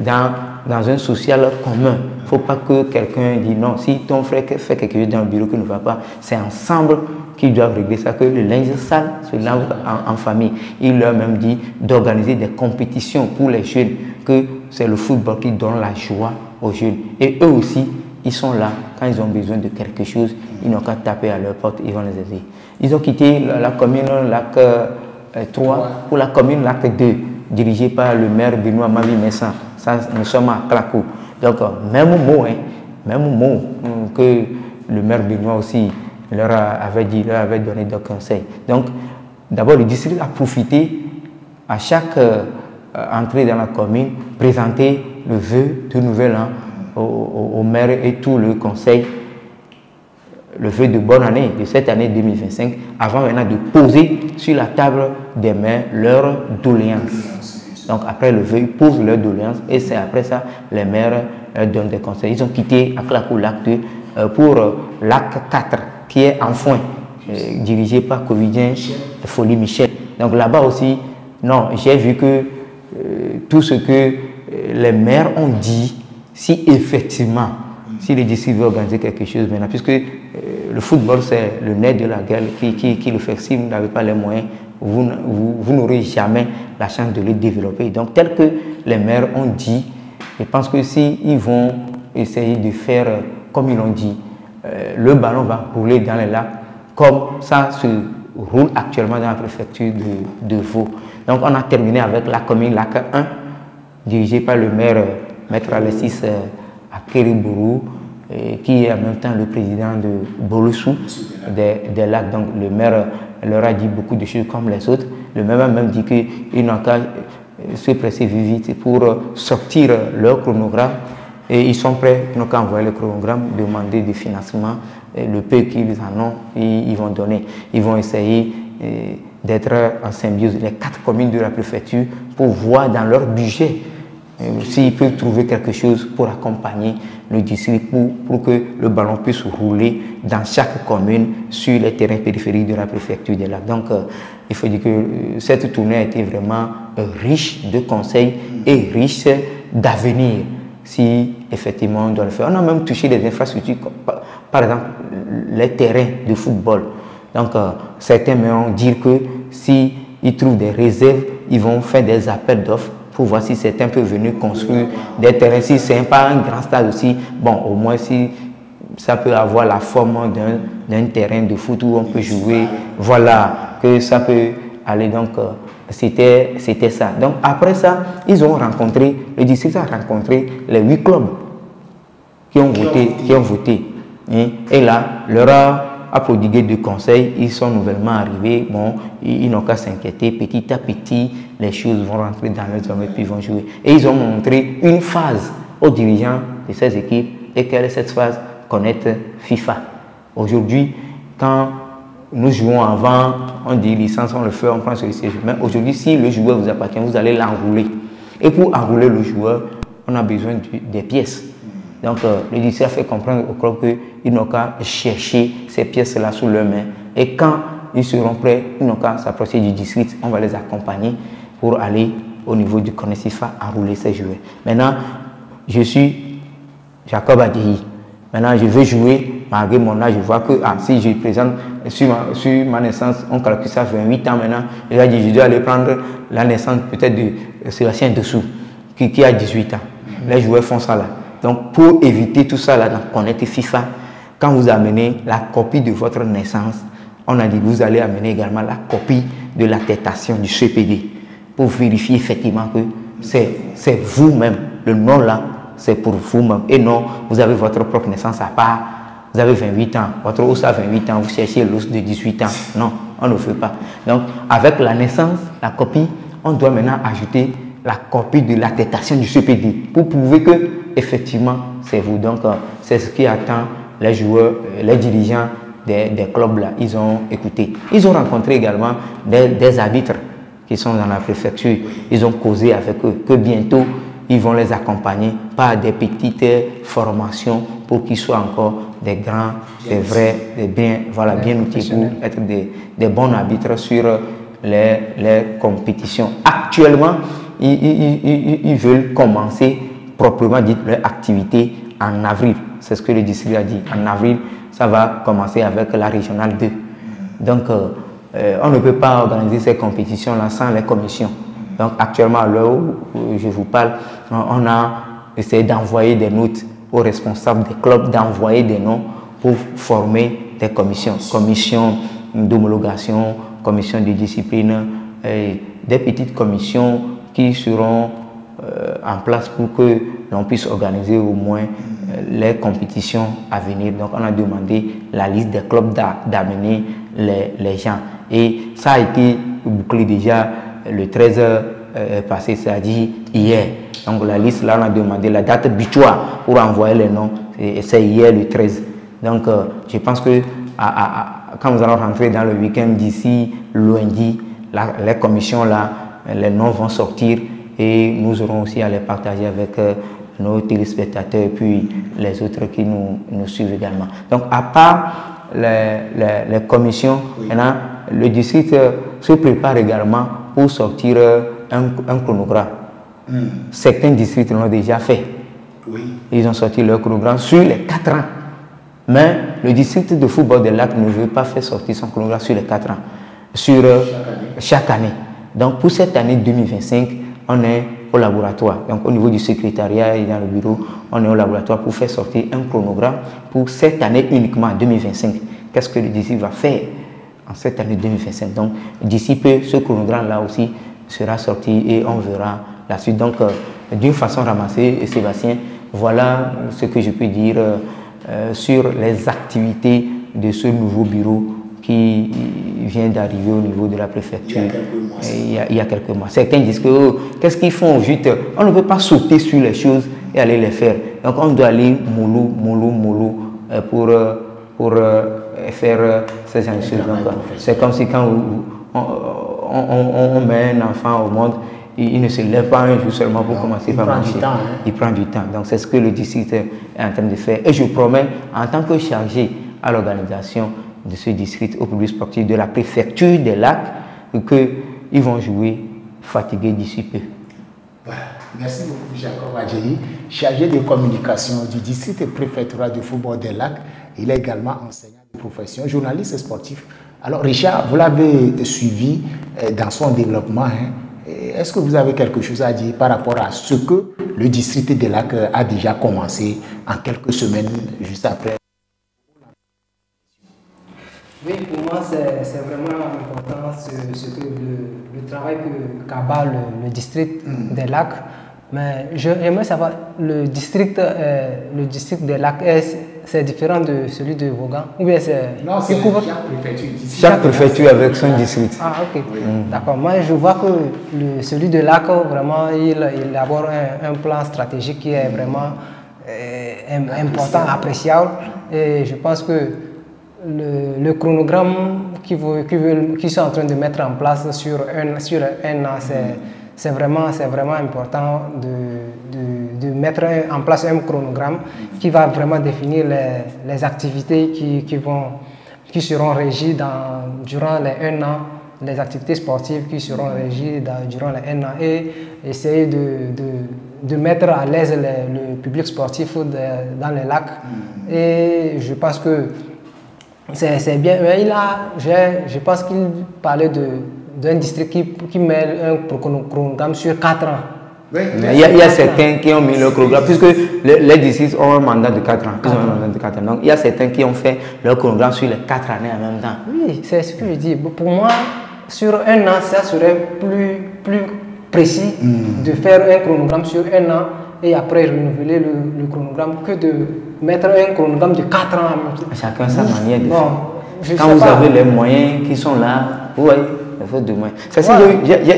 dans un social commun. Il ne faut pas que quelqu'un dise non, si ton frère fait quelque chose dans le bureau qui ne va pas, c'est ensemble qu'ils doivent régler ça, que le linge sale se lave en famille. Il leur a même dit d'organiser des compétitions pour les jeunes, que c'est le football qui donne la joie aux jeunes. Et eux aussi, ils sont là, quand ils ont besoin de quelque chose, ils n'ont qu'à taper à leur porte, ils vont les aider. Ils ont quitté la commune Lac 3 pour la commune Lac 2, dirigée par le maire Benoît Mavi Messan. Ça, nous sommes à Clacou. Donc, même mot que le maire Benoît aussi leur avait dit, leur avait donné des conseils. Donc, d'abord, le district a profité à chaque entrée dans la commune, présenter le vœu de nouvel an au maire et tout le conseil, le vœu de bonne année, de cette année 2025, avant maintenant de poser sur la table des maires leurs doléances. Donc après le vœu, ils posent leurs doléances et c'est après ça, les maires donnent des conseils. Ils ont quitté Aklakou Lac 2 pour Lac 4, qui est en foin, dirigé par Covidien Folie Michel. Donc là-bas aussi, non, j'ai vu que tout ce que les maires ont dit, si effectivement, si les districts veulent organiser quelque chose maintenant, puisque le football c'est le nerf de la guerre qui le fait, si vous n'avez pas les moyens, vous n'aurez jamais la chance de le développer. Donc tel que les maires ont dit, je pense que s'ils vont essayer de faire comme ils l'ont dit, le ballon va rouler dans les lacs comme ça se roule actuellement dans la préfecture de Vaud. Donc on a terminé avec la commune Lac 1, dirigée par le maire Maître Alexis Akeribourou, qui est en même temps le président de Bolossou des lacs. Donc le maire leur a dit beaucoup de choses comme les autres. Le maire a même dit qu'ils n'ont qu'à se presser vite pour sortir leur chronogramme et ils sont prêts, ils n'ont qu'à envoyer le chronogramme, demander des financements, le peu qu'ils en ont, ils vont donner. Ils vont essayer d'être en symbiose, les 4 communes de la préfecture, pour voir dans leur budget s'ils peuvent trouver quelque chose pour accompagner le district pour que le ballon puisse rouler dans chaque commune sur les terrains périphériques de la préfecture des lacs. Donc, il faut dire que cette tournée a été vraiment riche de conseils et riche d'avenir, si effectivement on doit le faire. On a même touché les infrastructures, par exemple les terrains de football. Donc, certains vont dire que s'ils trouvent des réserves, ils vont faire des appels d'offres pour voir si certains peuvent venir construire des terrains. Si ce n'est pas un grand stade aussi, bon, au moins si ça peut avoir la forme d'un terrain de foot où on peut jouer, voilà, que ça peut aller. Donc, c'était ça. Donc, après ça, ils ont rencontré, le district a rencontré les 8 clubs qui ont voté. Et là, leur a prodigué de conseils, ils sont nouvellement arrivés, bon, ils n'ont qu'à s'inquiéter, petit à petit, les choses vont rentrer dans leur zone et puis ils vont jouer. Et ils ont montré une phase aux dirigeants de ces équipes, et quelle est cette phase? Connaître FIFA. Aujourd'hui, quand nous jouons avant, on dit licence, on le fait, on prend sur le siège. Mais aujourd'hui, si le joueur vous appartient, vous allez l'enrouler. Et pour enrouler le joueur, on a besoin des pièces. Donc, le district a fait comprendre au club qu'ils n'ont qu'à chercher ces pièces-là sous leurs mains. Et quand ils seront prêts, ils n'ont qu'à s'approcher du district. On va les accompagner pour aller au niveau du CONESIFA enrouler ces joueurs. Maintenant, je suis Jacob Adjehi. Maintenant, je veux jouer malgré mon âge. Je vois que si je présente sur ma naissance, on calcule ça 28 ans maintenant. Et là, je dois aller prendre la naissance peut-être de Sébastien Dessous, qui a 18 ans. Les joueurs font ça là. Donc, pour éviter tout ça là, dans Connect FIFA, quand vous amenez la copie de votre naissance, on a dit que vous allez amener également la copie de l'attestation du CPD pour vérifier effectivement que c'est vous-même. Le nom là, c'est pour vous-même. Et non, vous avez votre propre naissance à part. Vous avez 28 ans, votre os a 28 ans, vous cherchez l'os de 18 ans. Non, on ne fait pas. Donc, avec la naissance, la copie, on doit maintenant ajouter la copie de l'attestation du CPD pour prouver que effectivement c'est vous. Donc, c'est ce qui attend les joueurs, les dirigeants des clubs là. Ils ont écouté. Ils ont rencontré également des arbitres qui sont dans la préfecture. Ils ont causé avec eux que bientôt ils vont les accompagner par des petites formations pour qu'ils soient encore des grands, des vrais, des bien outils pour être des bons arbitres sur les compétitions. Actuellement, ils veulent commencer proprement dit leur activité en avril. C'est ce que le district a dit. En avril, ça va commencer avec la régionale 2. Donc, on ne peut pas organiser ces compétitions-là sans les commissions. Donc, actuellement, à l'heure où je vous parle, on a essayé d'envoyer des notes aux responsables des clubs, d'envoyer des noms pour former des commissions. Commission d'homologation, commission de discipline, des petites commissions qui seront en place pour que l'on puisse organiser au moins les compétitions à venir. Donc, on a demandé la liste des clubs d'amener les gens. Et ça a été bouclé déjà le 13 passé, c'est-à-dire hier. Donc, la liste, là, on a demandé la date butoir pour envoyer les noms. C'est hier, le 13. Donc, je pense que quand nous allons rentrer dans le week-end d'ici lundi, les commissions, là, les noms vont sortir et nous aurons aussi à les partager avec nos téléspectateurs et puis les autres qui nous suivent également. Donc, à part les commissions, maintenant, le district se prépare également pour sortir un chronogramme. Certains districts l'ont déjà fait. Ils ont sorti leur chronogramme sur les 4 ans. Mais le district de football de Lac ne veut pas faire sortir son chronogramme sur les 4 ans, sur chaque année. Donc, pour cette année 2025, on est au laboratoire. Donc, au niveau du secrétariat et dans le bureau, on est au laboratoire pour faire sortir un chronogramme pour cette année uniquement, 2025. Qu'est-ce que le district va faire en cette année 2025? Donc, d'ici peu, ce chronogramme-là aussi sera sorti et on verra la suite. Donc, d'une façon ramassée, Sébastien, voilà ce que je peux dire sur les activités de ce nouveau bureau qui vient d'arriver au niveau de la préfecture il y a quelques mois. Certains disent que qu'est-ce qu'ils font vite? On ne peut pas sauter sur les choses et aller les faire. Donc on doit aller mollo pour faire ces choses. C'est comme si quand on met un enfant au monde, il ne se lève pas un jour seulement pour commencer par marcher. Il prend du temps. Donc c'est ce que le district est en train de faire. Et je promets, en tant que chargé à l'organisation de ce district au public sportif de la préfecture des Lacs, qu'ils vont jouer fatigués d'ici peu. Voilà. Merci beaucoup, Jacob Adjehi, chargé de communication du district préfectoral de football des Lacs. Il est également enseignant de profession, journaliste sportif. Alors, Richard, vous l'avez suivi dans son développement. Est-ce que vous avez quelque chose à dire par rapport à ce que le district des Lacs a déjà commencé en quelques semaines juste après? Oui, pour moi, c'est vraiment important le travail qu'abat le district des Lacs. Mais j'aimerais savoir, le district des Lacs, c'est différent de celui de Vaughan? Ou bien non, c'est chaque préfecture avec son district. Ah, ok. D'accord. Moi, je vois que celui de Lac, vraiment, il élabore un plan stratégique qui est vraiment important, appréciable. Et je pense que le chronogramme qu'ils sont en train de mettre en place sur un an, c'est vraiment important mettre en place un chronogramme qui va vraiment définir les activités qui seront régies durant les 1 an, les activités sportives qui seront régies durant les 1 an, et essayer de mettre à l'aise le public sportif dans les lacs. Et je pense que c'est bien. Mais je pense qu'il parlait d'un district qui met un chronogramme sur 4 ans. Oui, il y a certains qui ont mis le chronogramme, puisque les districts ont un mandat de 4 ans. Donc il y a certains qui ont fait leur chronogramme sur les 4 années en même temps. Oui, c'est ce que je dis. Pour moi, sur 1 an, ça serait plus précis de faire un chronogramme sur 1 an et après renouveler le chronogramme que de mettre un chronogramme de 4 ans. Chacun sa manière de faire. Quand vous avez les moyens qui sont là, vous voyez, il faut de moyens.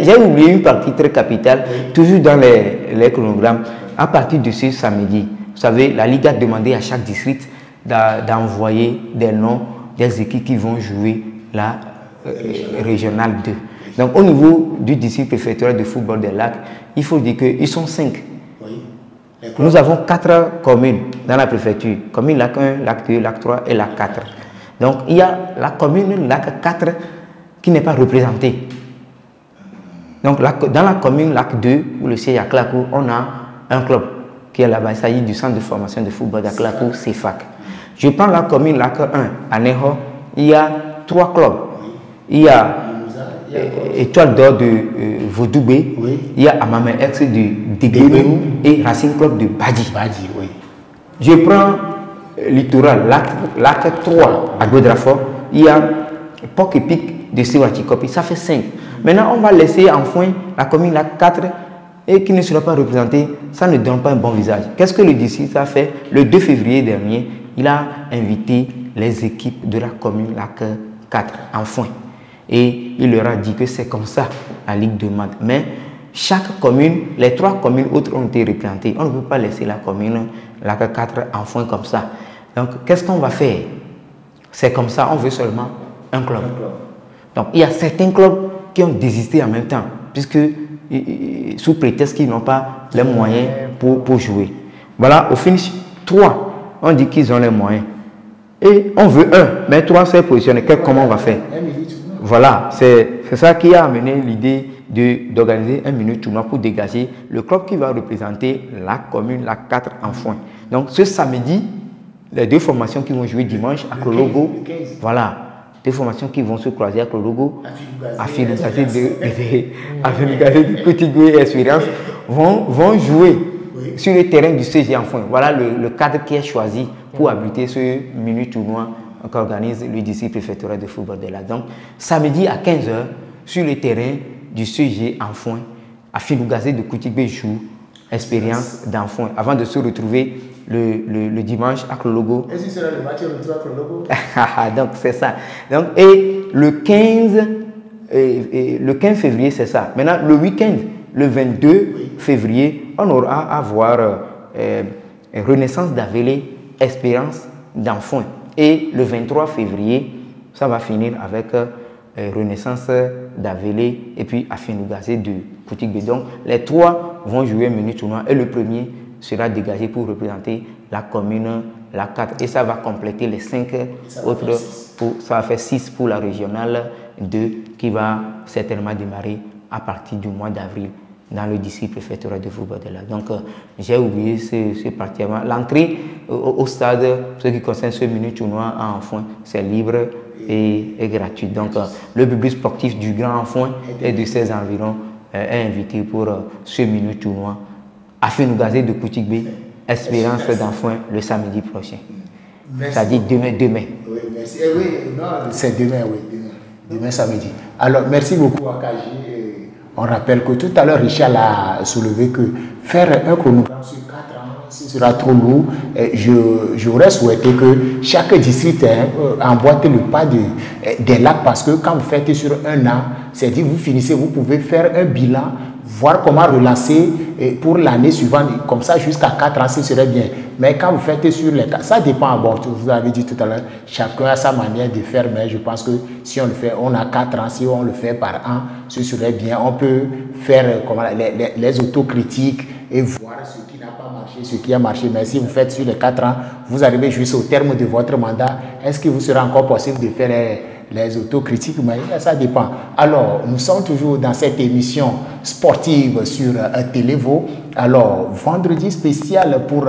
J'ai oublié une partie très capitale, toujours dans les chronogrammes. À partir de ce samedi, vous savez, la Ligue a demandé à chaque district d'envoyer des noms des équipes qui vont jouer la régionale 2. Donc au niveau du district préfectoral de football des Lacs, il faut dire qu'ils sont 5. Nous avons 4 communes dans la préfecture. Commune Lac 1, Lac 2, Lac 3 et Lac 4. Donc il y a la commune Lac 4 qui n'est pas représentée. Donc dans la commune Lac 2, où le siège à Clacou, on a un club qui est là-bas. Il s'agit du centre de formation de football de Clacou, CFAC. Je prends la commune Lac 1 à Neho, il y a 3 clubs. Il y a Étoile d'Or de Vaudoubé, il y a Amame Ex de Débérou et Racing Club de Badi. Je prends littoral, Lac 3 à Godrafort, il y a Poc Epic de Siwachikopi, ça fait 5. Maintenant, on va laisser enfin la commune Lac 4 et qui ne sera pas représentée, ça ne donne pas un bon visage. Qu'est-ce que le district a fait? Le 2 février dernier, il a invité les équipes de la commune Lac 4 enfin. Et il leur a dit que c'est comme ça la Ligue demande. Mais chaque commune, les 3 communes autres ont été représentées. On ne peut pas laisser la commune Lac 4 enfin comme ça. Donc, qu'est-ce qu'on va faire? C'est comme ça, on veut seulement un club. Donc, il y a certains clubs qui ont désisté en même temps, puisque sous prétexte qu'ils n'ont pas les moyens pour jouer. Voilà, au finish, 3, on dit qu'ils ont les moyens. Et on veut 1, mais 3 s'est positionné. Comment on va faire? Voilà, c'est ça qui a amené l'idée d'organiser un mini tournoi pour dégager le club qui va représenter la commune, la 4 en foin. Donc ce samedi, les 2 formations qui vont jouer dimanche à Klologo, voilà, 2 formations qui vont se croiser à Klologo, à Finugazé de Koutigoué et Espérance, vont jouer sur le terrain du CG en foin. Voilà le cadre qui est choisi pour abriter ce mini tournoi qu'organise le district préfectoral de football de Lac. Donc, samedi à 15 h, sur le terrain du CG en foin, à Finugazé de Koutigoué joue Expérience d'enfant, avant de se retrouver le dimanche à Klologo. Est-ce que c'est le match retour à Klologo? Donc, c'est ça. Donc, et le 15 février, c'est ça. Maintenant, le week-end, le 22 février, on aura à voir Renaissance d'Avelé, Expérience d'enfant. Et le 23 février, ça va finir avec Renaissance d'Avelé et puis Afinugazé de Koutigoué. Donc, les 3 vont jouer un mini tournoi et le premier sera dégagé pour représenter la commune, la 4. Et ça va compléter les 5 autres. Ça va faire 6 pour la régionale 2 qui va certainement démarrer à partir du mois d'avril dans le district préfectoral de football de Lac. Donc, j'ai oublié ce partiellement. L'entrée au stade, ce qui concerne ce mini tournoi en enfant, c'est libre et gratuit. Donc, le public sportif du Grand Enfant et de ses environs est invité pour ce mini tournoi à Finugazé de Koutigoué, Espérance d'enfant le samedi prochain. C'est-à-dire demain. Oui, merci. Oui, non, c'est demain, oui. Demain samedi. Alors, merci beaucoup, Akaji. On rappelle que tout à l'heure, Richard a soulevé que faire un chronogramme sur 4 ans, ce sera trop lourd. J'aurais souhaité que chaque district emboîte le pas des lacs, parce que quand vous faites sur 1 an, c'est-à-dire vous finissez, vous pouvez faire un bilan, voir comment relancer pour l'année suivante, comme ça jusqu'à 4 ans, ce serait bien. Mais quand vous faites sur les 4, ça dépend, bon, vous avez dit tout à l'heure, chacun a sa manière de faire, mais je pense que si on le fait, on a 4 ans, si on le fait par an, ce serait bien. On peut faire les autocritiques, et voir ce qui n'a pas marché, ce qui a marché. Mais si vous faites sur les 4 ans, vous arrivez juste au terme de votre mandat, est-ce que vous sera encore possible de faire les autocritiques? Mais ça dépend. Alors, nous sommes toujours dans cette émission sportive sur Télévo. Alors, vendredi spécial pour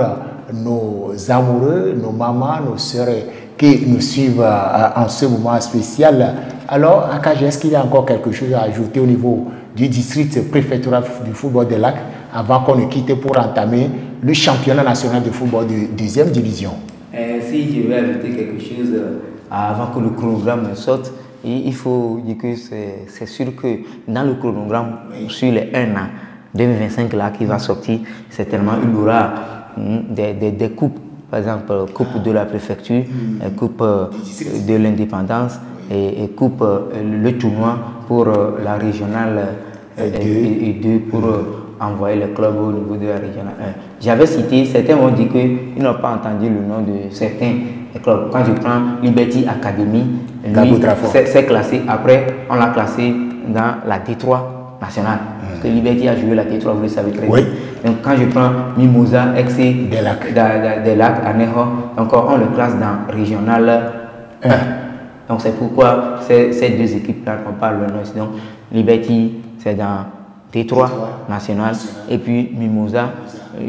nos amoureux, nos mamans, nos sœurs qui nous suivent en ce moment spécial. Alors, Akash, est-ce qu'il y a encore quelque chose à ajouter au niveau du district préfectoral du football de Lac avant qu'on ne quitte pour entamer le championnat national de football de deuxième division? Si je vais ajouter quelque chose avant que le chronogramme sorte, il faut dire que c'est sûr que dans le chronogramme, sur les 1 an 2025 là, qui va sortir, certainement il y aura des coupes, par exemple coupe de la préfecture, coupe de l'indépendance et coupe le tournoi pour la régionale et 2 pour envoyer le club au niveau de la régionale 1. J'avais cité, certains m'ont dit qu'ils n'ont pas entendu le nom de certains clubs. Quand je prends Liberty Academy, lui c'est classé, après on l'a classé dans la D3 nationale. Parce que Liberty a joué la D3, vous le savez très bien. Donc quand je prends Mimosa, XC des Lacs à Neho, encore on le classe dans régional 1. Donc c'est pourquoi ces deux équipes-là n'ont pas le nom. Donc Liberty c'est dans D3 national et puis Mimosa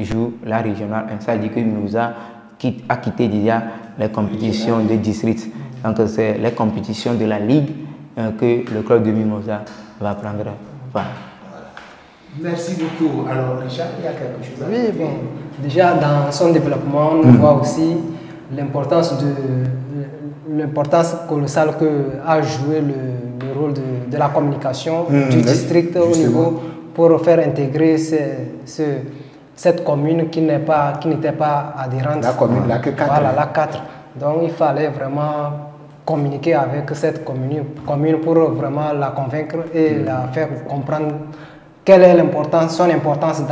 joue la régionale 1. Ça dit que Mimosa a quitté déjà les compétitions de district. Donc c'est les compétitions de la ligue que le club de Mimosa va prendre part. Merci beaucoup. Alors Richard, il y a quelque chose à dire? Oui, bon, déjà dans son développement, on voit aussi l'importance colossale que a joué le rôle de la communication du district au niveau pour faire intégrer cette commune qui n'était pas adhérente. La commune, la 4. Voilà, la 4. Donc il fallait vraiment communiquer avec cette commune pour vraiment la convaincre et la faire comprendre quelle est son importance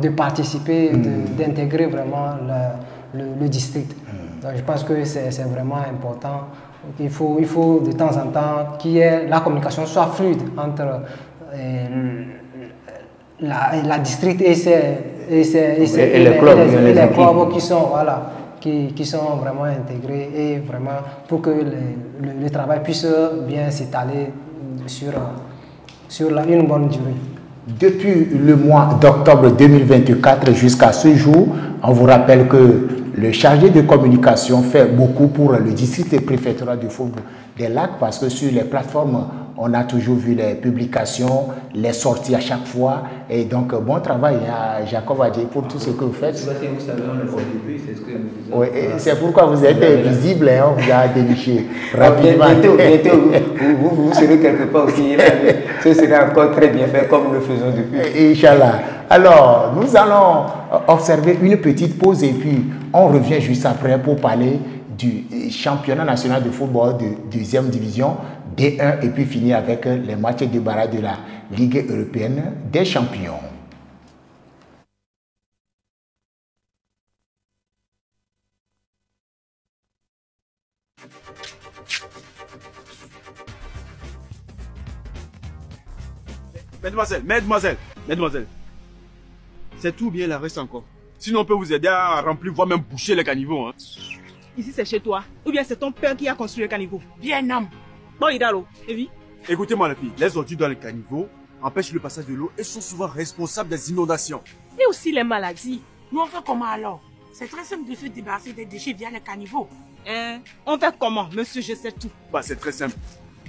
de participer, d'intégrer vraiment le district. Donc je pense que c'est vraiment important. Il faut de temps en temps que la communication soit fluide entre la district et les clubs qui sont vraiment intégrés et vraiment pour que le travail puisse bien s'étaler sur une bonne durée. Depuis le mois d'octobre 2024 jusqu'à ce jour, on vous rappelle que le chargé de communication fait beaucoup pour le district préfectoral du football des Lacs parce que sur les plateformes, on a toujours vu les publications, les sorties à chaque fois. Et donc, bon travail à Jacob Adjei pour tout ce que vous faites. Vous savez, on le fait depuis, c'est ce que nous disons. Oui, c'est pourquoi vous êtes visible et on vous a déniché rapidement. Bientôt, vous serez quelque part aussi. Ce sera encore très bien fait comme nous le faisons depuis. Inch'Allah. Alors, nous allons observer une petite pause et puis on revient juste après pour parler du championnat national de football de deuxième division D1 et puis finir avec les matchs de barrage de la Ligue européenne des champions. Mesdemoiselles, c'est tout bien, il en reste encore. Sinon, on peut vous aider à remplir, voire même boucher les caniveaux. Hein. Ici, c'est chez toi. Ou bien c'est ton père qui a construit le caniveau. Bien, homme. Bon, Idalo, Evie. Écoutez-moi, les filles, les ordures dans les caniveaux empêchent le passage de l'eau et sont souvent responsables des inondations. Et aussi les maladies. Nous, on fait comment alors? C'est très simple de se débarrasser des déchets via les caniveaux. On fait comment, monsieur, je sais tout. Bah, c'est très simple.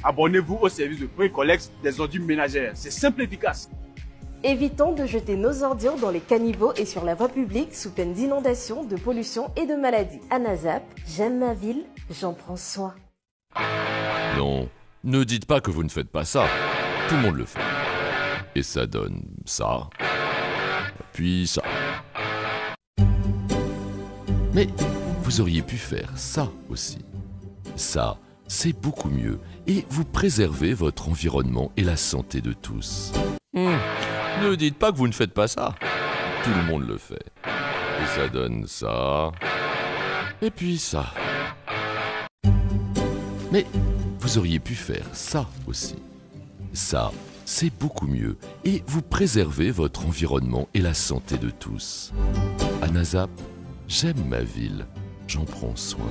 Abonnez-vous au service de pré collecte des ordures ménagères. C'est simple et efficace. Évitons de jeter nos ordures dans les caniveaux et sur la voie publique sous peine d'inondation, de pollution et de maladies. ANAZAP, j'aime ma ville, j'en prends soin. Non, ne dites pas que vous ne faites pas ça. Tout le monde le fait. Et ça donne ça, puis ça. Mais vous auriez pu faire ça aussi. Ça, c'est beaucoup mieux et vous préservez votre environnement et la santé de tous. Ne dites pas que vous ne faites pas ça. Tout le monde le fait. Et ça donne ça. Et puis ça. Mais vous auriez pu faire ça aussi. Ça, c'est beaucoup mieux et vous préservez votre environnement et la santé de tous. Anazap, j'aime ma ville, j'en prends soin.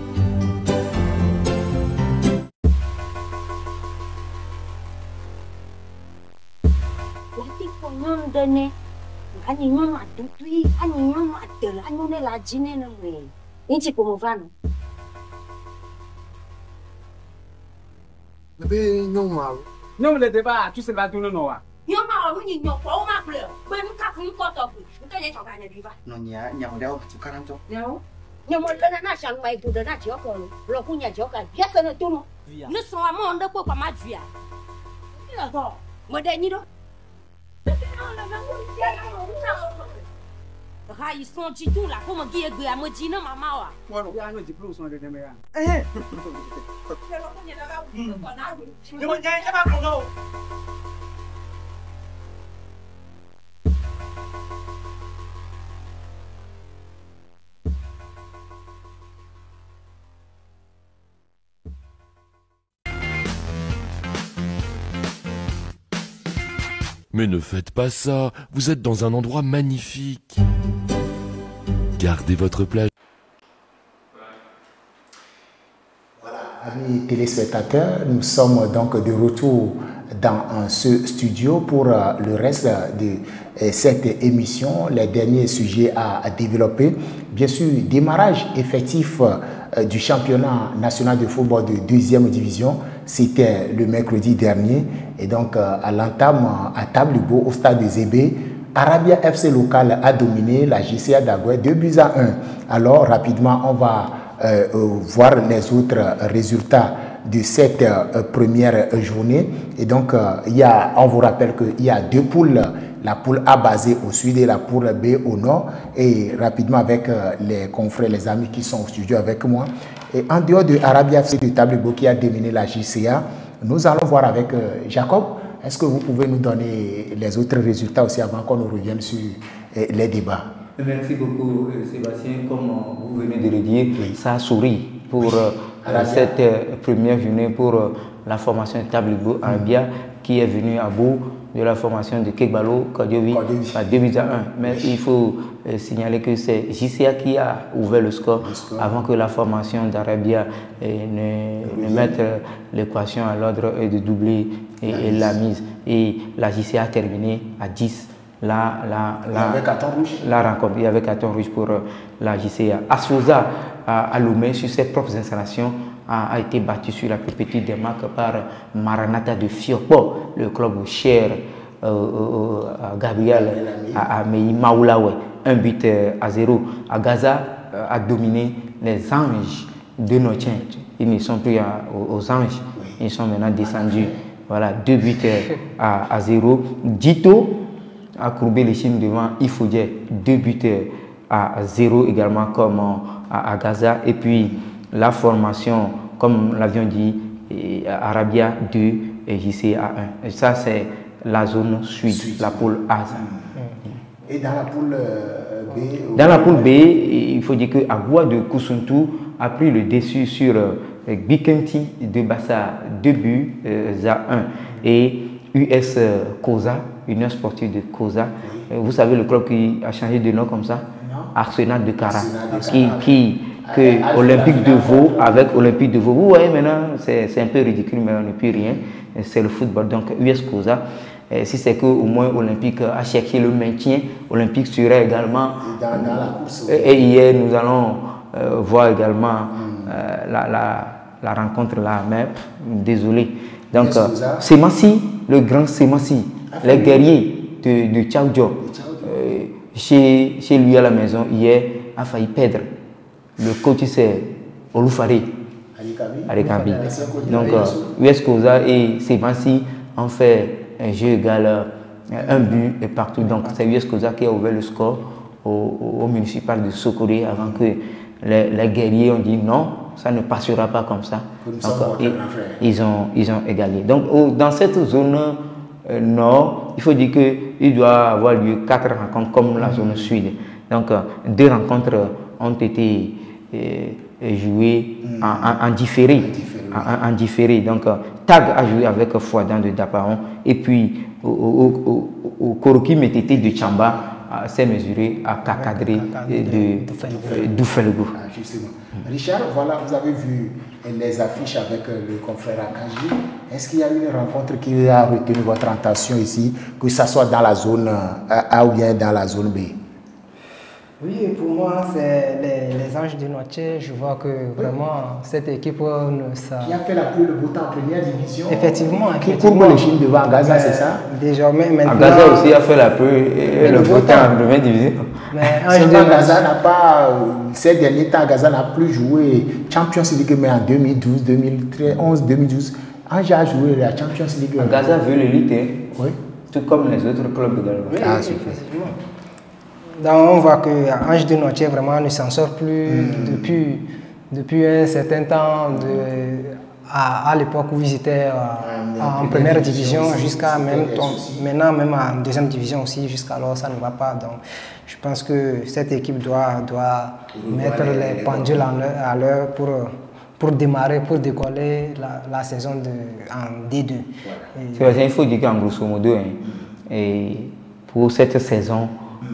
Non, le débat, tu sais pas tout le nom. Non, ils sont du tout là, comment qui est à me dire non, maman. Mais ne faites pas ça, vous êtes dans un endroit magnifique. Gardez votre plage. Voilà, amis téléspectateurs, nous sommes donc de retour dans ce studio pour le reste de cette émission, les derniers sujets à développer. Bien sûr, démarrage effectif du championnat national de football de deuxième division, c'était le mercredi dernier. Et donc, à l'entame à Tablibo, au stade de Zébé, Arabia FC local a dominé la JCA d'Agoué 2-1. Alors, rapidement, on va voir les autres résultats de cette première journée. Et donc, on vous rappelle qu'il y a deux poules. La poule A basée au sud et la poule B au nord. Et rapidement avec les confrères, les amis qui sont au studio avec moi. Et en dehors de Arabia FC de Tablibo qui a dominé la JCA, nous allons voir avec Jacob. Est-ce que vous pouvez nous donner les autres résultats aussi avant qu'on nous revienne sur les débats? Merci beaucoup Sébastien. Comme vous venez de le dire, ça sourit pour cette première journée pour la formation de Tablibo Arabia qui est venue à bout de la formation de Kekbalo Kodiovi à 2-1. Mais il faut signaler que c'est JCA qui a ouvert le score avant que la formation d'Arabia ne mette l'équation à l'ordre et de doubler la mise. Et la JCA a terminé à 10. La rencontre. Il y avait carton rouge pour la JCA. Asfoza à Lomé, sur ses propres installations, a été battu sur la plus petite des marques par Maranatha de Fiokpo, le club cher Gabriel à Mei Maoulawe. 1-0. À Gaza a dominé les Anges de Notien. Ils ne sont plus aux Anges, ils sont maintenant descendus. Voilà, 2-0. Dito a courbé les chines devant Ifodje, 2-0 également comme à Gaza. Et puis la formation, comme l'avions dit, Arabia 2 et JCA 1. Et ça, c'est la zone sud, la poule A. Et dans la poule B? Dans la poule B, il faut dire que Agua de Koussuntou a pris le dessus sur Bikenti de Bassa, 2-1. Et US Koza, Union sportive de Koza. Vous savez le club qui a changé de nom comme ça? Arsenal de Kara. Que Olympique de Vaud, avec Olympique de Vaud, vous voyez maintenant, c'est un peu ridicule, mais on n'est plus rien. C'est le football. Donc US Koza, si c'est qu'au moins Olympique a cherché le maintien, Olympique serait également dans la course. Et hier, nous allons voir également la rencontre là, mais désolé. Donc, Semassi, le grand Semassi, les guerriers de Tchaoudjo, chez lui à la maison, hier, a failli perdre. Le coach, c'est Oloufari Arikabi. Donc, US Koza et Semassi ont fait un jeu égal, un but et partout. Donc, c'est US Koza qui a ouvert le score au municipal de Sokoré avant que les guerriers ont dit non, ça ne passera pas comme ça. Donc, ils ont égalé. Donc, dans cette zone nord, il faut dire qu'il doit avoir lieu 4 rencontres comme la zone sud. Donc, 2 rencontres ont été jouées en différé. Donc, Tag a joué avec Fouadan de Daparon et puis au Koroki Métété de Tchamba s'est mesuré à Kakadré de Doufelgo. Justement. Richard, voilà, vous avez vu les affiches avec le confrère Akanji. Est-ce qu'il y a eu une rencontre qui a retenu votre attention ici, que ce soit dans la zone A ou bien dans la zone B? Oui, pour moi, c'est les Anges de Noche. Je vois que vraiment cette équipe qui a fait la pluie le beau temps en première division. Effectivement. Qui courbe les Chines devant Gaza, c'est ça? Désormais, maintenant. Gaza aussi a fait la pluie et le beau temps en première division. Mais Gaza n'a pas, ces derniers temps, Gaza n'a plus joué Champions League, mais en 2012, 2011, 2012, Ange a joué la Champions League. Gaza veut l'élite, oui. Tout comme les autres clubs également. Oui, effectivement. Donc on voit que Ange de Noche vraiment ne s'en sort plus depuis un certain temps à l'époque où ils étaient en première division jusqu'à maintenant même en deuxième division aussi, jusqu'alors ça ne va pas. Donc je pense que cette équipe doit mettre les pendules à l'heure pour démarrer, pour décoller la saison en D2. Il faut dire qu'en grosso modo, et pour cette saison,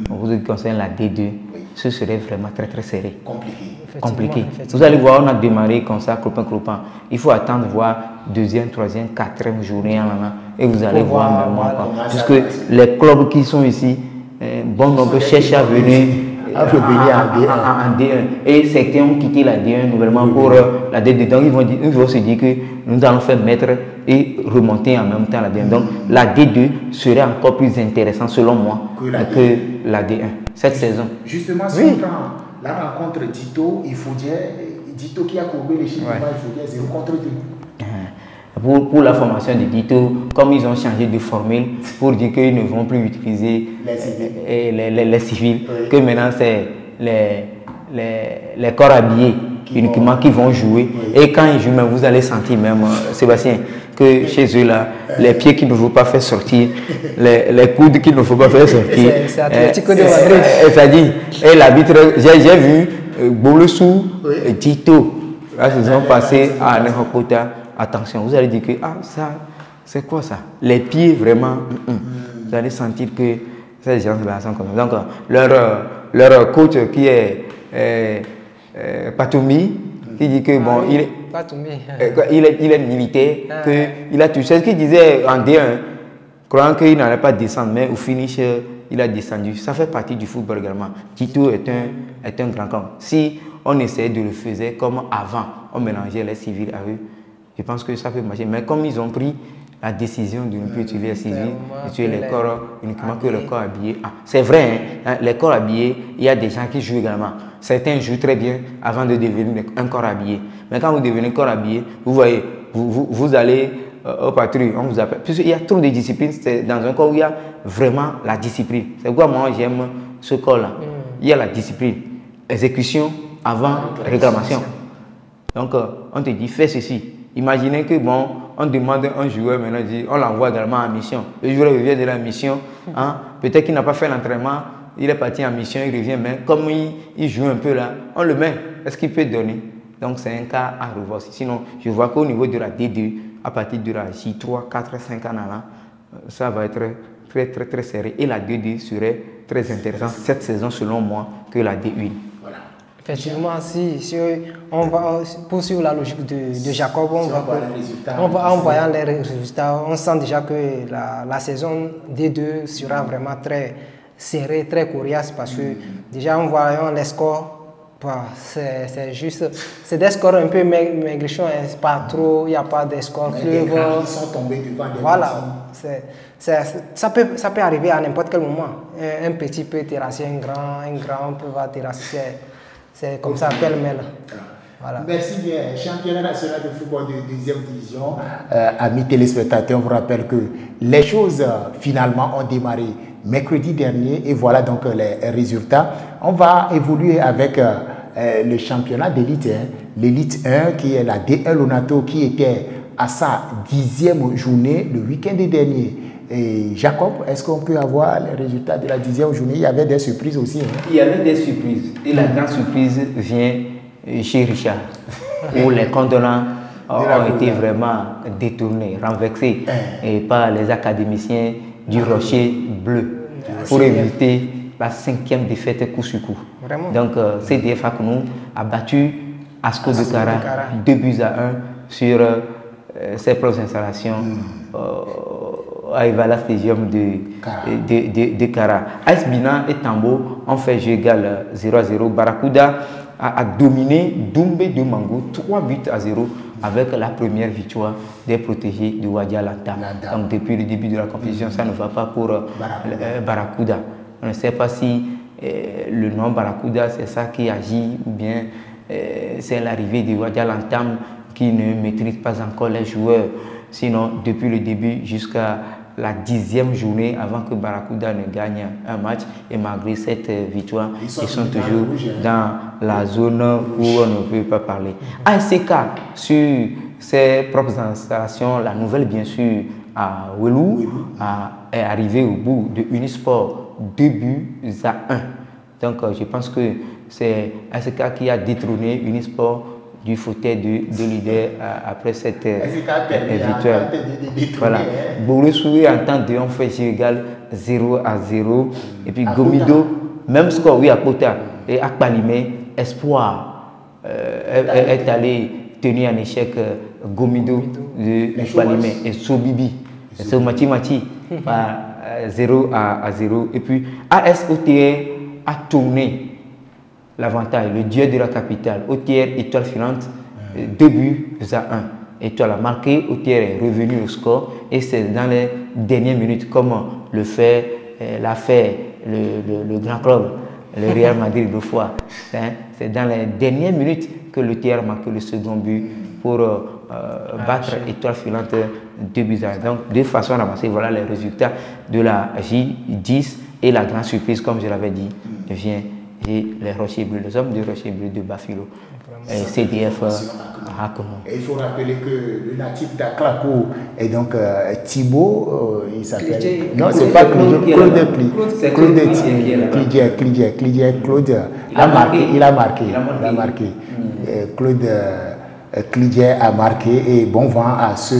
pour ce qui concerne la D2, ce serait vraiment très très serré. Compliqué. Vous allez voir, on a démarré comme ça, clopin. Il faut attendre voir deuxième, troisième, quatrième journée, et vous allez voir vraiment. Puisque les clubs qui sont ici, bon nombre cherchent à venir en D1. Et certains ont quitté la D1 nouvellement pour la D2. Donc ils vont se dire que nous allons faire mettre et remonter en même temps la D1. Donc la D2 serait encore plus intéressant selon moi que la D1 cette saison. Justement, si on prend la rencontre Dito, il faut dire Dito qui a courbé les chiffres, il faut dire 0 contre 2. Pour la formation de Dito, comme ils ont changé de formule pour dire qu'ils ne vont plus utiliser les civils, que maintenant c'est les corps habillés uniquement qui vont jouer. Et quand ils jouent, vous allez sentir même, Sébastien, que chez eux là, les pieds qu'il ne faut pas faire sortir, les coudes qu'il ne faut pas faire sortir. C'est Atlético de Madrid. C'est-à-dire, et l'arbitre, j'ai vu Bolosou et Dito, la saison passée à Nehokota. Attention, vous allez dire que ça, c'est quoi ça? Les pieds vraiment, vous allez sentir que ces gens-là sont comme ça. Donc leur coach qui est Patoumi, qui dit que bon, il est militaire, qu'il a touché. C'est ce qu'il disait en D1, croyant qu'il n'allait pas descendre, mais au finish, il a descendu. Ça fait partie du football également. Tito est un grand camp. Si on essayait de le faire comme avant, on mélangeait les civils à eux, je pense que ça peut marcher. Mais comme ils ont pris la décision de ne plus utiliser les civils, d'utiliser les corps uniquement que le corps habillé. C'est vrai, les corps habillés, il y a des gens qui jouent également. Certains jouent très bien avant de devenir un corps habillé. Mais quand vous devenez corps habillé, vous voyez, vous allez au patrouille, on vous appelle. Puisqu'il y a trop de disciplines, c'est dans un corps où il y a vraiment la discipline. C'est pourquoi moi j'aime ce corps-là. Il y a la discipline, exécution avant réclamation. Donc on te dit fais ceci. Imaginez que bon, on demande à un joueur maintenant, on l'envoie également en mission. Le joueur revient de la mission, peut-être qu'il n'a pas fait l'entraînement, il est parti en mission, il revient, mais comme il joue un peu là, on le met. Est-ce qu'il peut donner? Donc c'est un cas à revoir. Sinon, je vois qu'au niveau de la D2, à partir de la J3, 4, 5 ans là, ça va être très très très serré. Et la D2 serait très intéressante cette saison selon moi que la D1. Effectivement, si on va poursuivre la logique de Jacob, en voyant les résultats, on sent déjà que la saison D2 sera vraiment très serrée, très coriace parce que déjà en voyant les scores, c'est juste, c'est des scores un peu maigrichons, pas trop, il n'y a pas de scores plus grands qui sont tombés devant des voilà, ça peut arriver à n'importe quel moment. Un petit peut terrasser un grand peut terrasser. C'est comme ça, pêle-mêle. Voilà. Merci bien. Championnat national de football de deuxième division. Amis téléspectateurs, on vous rappelle que les choses finalement ont démarré mercredi dernier et voilà donc les résultats. On va évoluer avec le championnat d'élite, l'élite 1 qui est la D1 Lonato qui était à sa 10e journée le week-end dernier. Et Jacob, est-ce qu'on peut avoir les résultats de la 10e journée? Il y avait des surprises aussi. Il y avait des surprises. Et la grande surprise vient chez Richard, où les condolents ont été vraiment détournés, renversés par les académiciens du Rocher Bleu pour éviter la 5e défaite coup sur coup. Vraiment? Donc, CDF Akounou a battu Asco de Kara 2-1 sur ses propres installations à Evala Stadium de Kara. AS Bina et Tambo ont fait jeu égal 0-0. Barracuda a dominé Doumbé de Mango 3-0 avec la première victoire des protégés de Wadia Lantam. Donc depuis le début de la compétition, ça ne va pas pour Barracuda. On ne sait pas si le nom Barracuda c'est ça qui agit ou bien c'est l'arrivée de Wadia Lantam qui ne maîtrise pas encore les joueurs. Sinon, depuis le début jusqu'à la 10e journée avant que Barracuda ne gagne un match, et malgré cette victoire, ils sont toujours dans la zone où on ne peut pas parler. ASK, sur ses propres installations, la nouvelle bien sûr à Welou est arrivée au bout de Unisport 2-1. Donc je pense que c'est ASK qui a détrôné Unisport du fauteuil de leader après cette victoire. Voilà. Bourou-Soué en temps de on fait jeu égal 0-0. Et puis Gomido, même score, oui, à Kota et Akpalimé, Espoir est allé tenir en échec Gomido de Akpalimé et Sobibi. C'est Mati par 0-0. Et puis ASOTR a tourné l'avantage, le dieu de la capitale. OTR, étoile filante, 2-1. Étoile a marqué, OTR est revenu au score et c'est dans les dernières minutes, comme l'a fait le grand club, le Real Madrid de fois. C'est dans les dernières minutes que l'OTR a marqué le second but pour battre étoile filante 2-1. Donc, de façon avancée, voilà les résultats de la J10 et la grande surprise, comme je l'avais dit, vient. Et les Rochers Bleus, les hommes de Rochers Bleus de Bafilo, CDF Hakono. Il faut rappeler que le natif d'Aklapo est donc Thibaut, il s'appelle. Non, c'est pas Claude. Claude a marqué. Claude Clidier a marqué et bon vent à ce